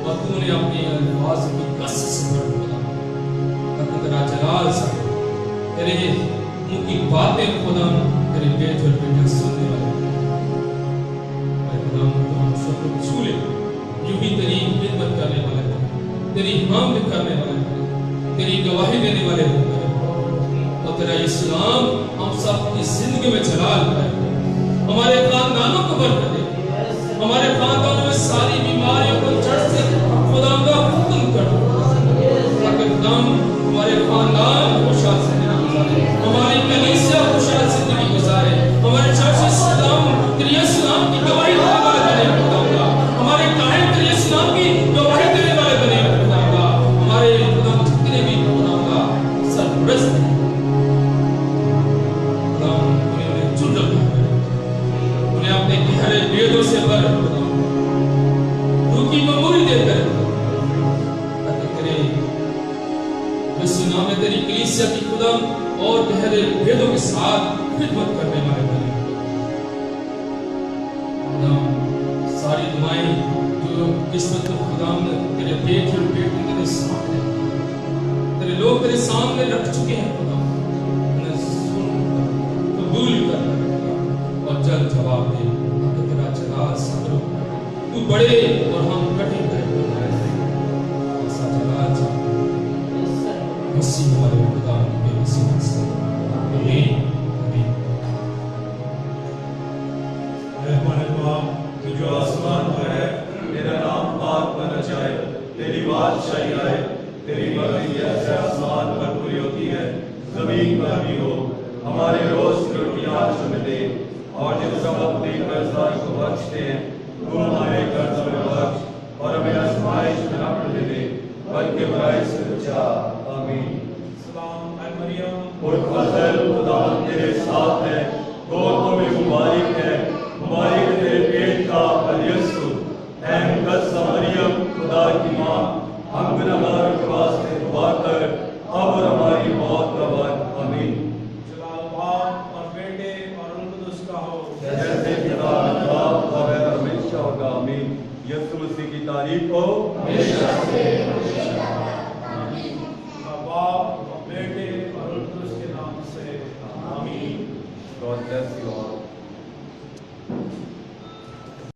Speaker 6: और तूने अपने अल्फाज की कसम से भर खुदा, ताकि तेरा जलाल सा तेरे मुंह की बातें खुदा तेरे बेटे और बेटियां सुनने वाले खुदा हम सबको छू ले, यूं ही तेरी खिदमत करने वाले, तेरी हमद करने वाले, तेरी गवाही देने वाले, और तेरा इस्लाम हम सब की जिंदगी में जलाल पाए, हमारे खानदानों को बरकत दे, हमारे खानदानों में सारी बीमारियों को जड़ से खुदा का खत्म कर, ताकि खुदा हमारे खानदान खुशहाल जिंदगी गुजारे, हमारी कलीसिया खुशहाल जिंदगी गुजारे, हमारे चर्चेस तेरे यीशु नाम की गवाही देने वाले बने खुदा, हमारे कायम तेरे यीशु नाम की गवाही देने वाले बने खुदा, हमारे खुदा जितने भी खुदा का सरप्रस्त खुदा उन्हें चुन रखा है, उन्हें अपने गहरे वेदों से भर रूह की मेमोरी देकर, ताकि तेरे यीशु नाम में तेरी कलीसिया की खुदा और गहरे वेदों के साथ खिदमत करने वाले बने। सारी दुआएं जो इस वक्त खुदा तेरे बेटे और बेटी तेरे सामने, तेरे लोग तेरे सामने रख चुके हैं खुदा, उन्हें सुन कबूल कर और जल्द जवाब दे, ताकि तेरा जलाल सब्र तू बड़े और हम कठिन है, ऐसा जलाल मसीह हमारे खुदा के वसीले से आमीन आमीन।
Speaker 7: तू जो आसमान पर है, तेरा नाम पाक बना जाए, तेरी बादशाही आए, तेरी मर्जी जैसे आसमान पर पूरी होती है जमीन पर भी हो। हमारे रोज की रोटियां आज हमें दे, और जिस हम अपने कर्जदार को बख्शते हैं तू हमारे कर्ज में बख्श, और हमें आजमाइश में न पड़ने दे, बल्कि बुराई से बचा। आमीन। सलाम ऐ मरियम, मुर्फजल खुदा तेरे साथ है, तो तुम्हें मुबारक है, मुबारक तेरे पेट का यीशु। ऐ मुकद्दस मरियम खुदा की माँ, हम गुनहगार के वास्ते दुआ कर, अब और हमारी मौत का वक्त। आमीन।
Speaker 5: जलाल बाप और बेटे और रूह कुदस का हो,
Speaker 7: जैसे पिता बाप और हमेशा होगा। आमीन। यीशु मसीह की तारीफ हो हमेशा से
Speaker 5: आमीन। बाप और बेटे और रूह कुदस के नाम से आमीन।
Speaker 7: God bless you all.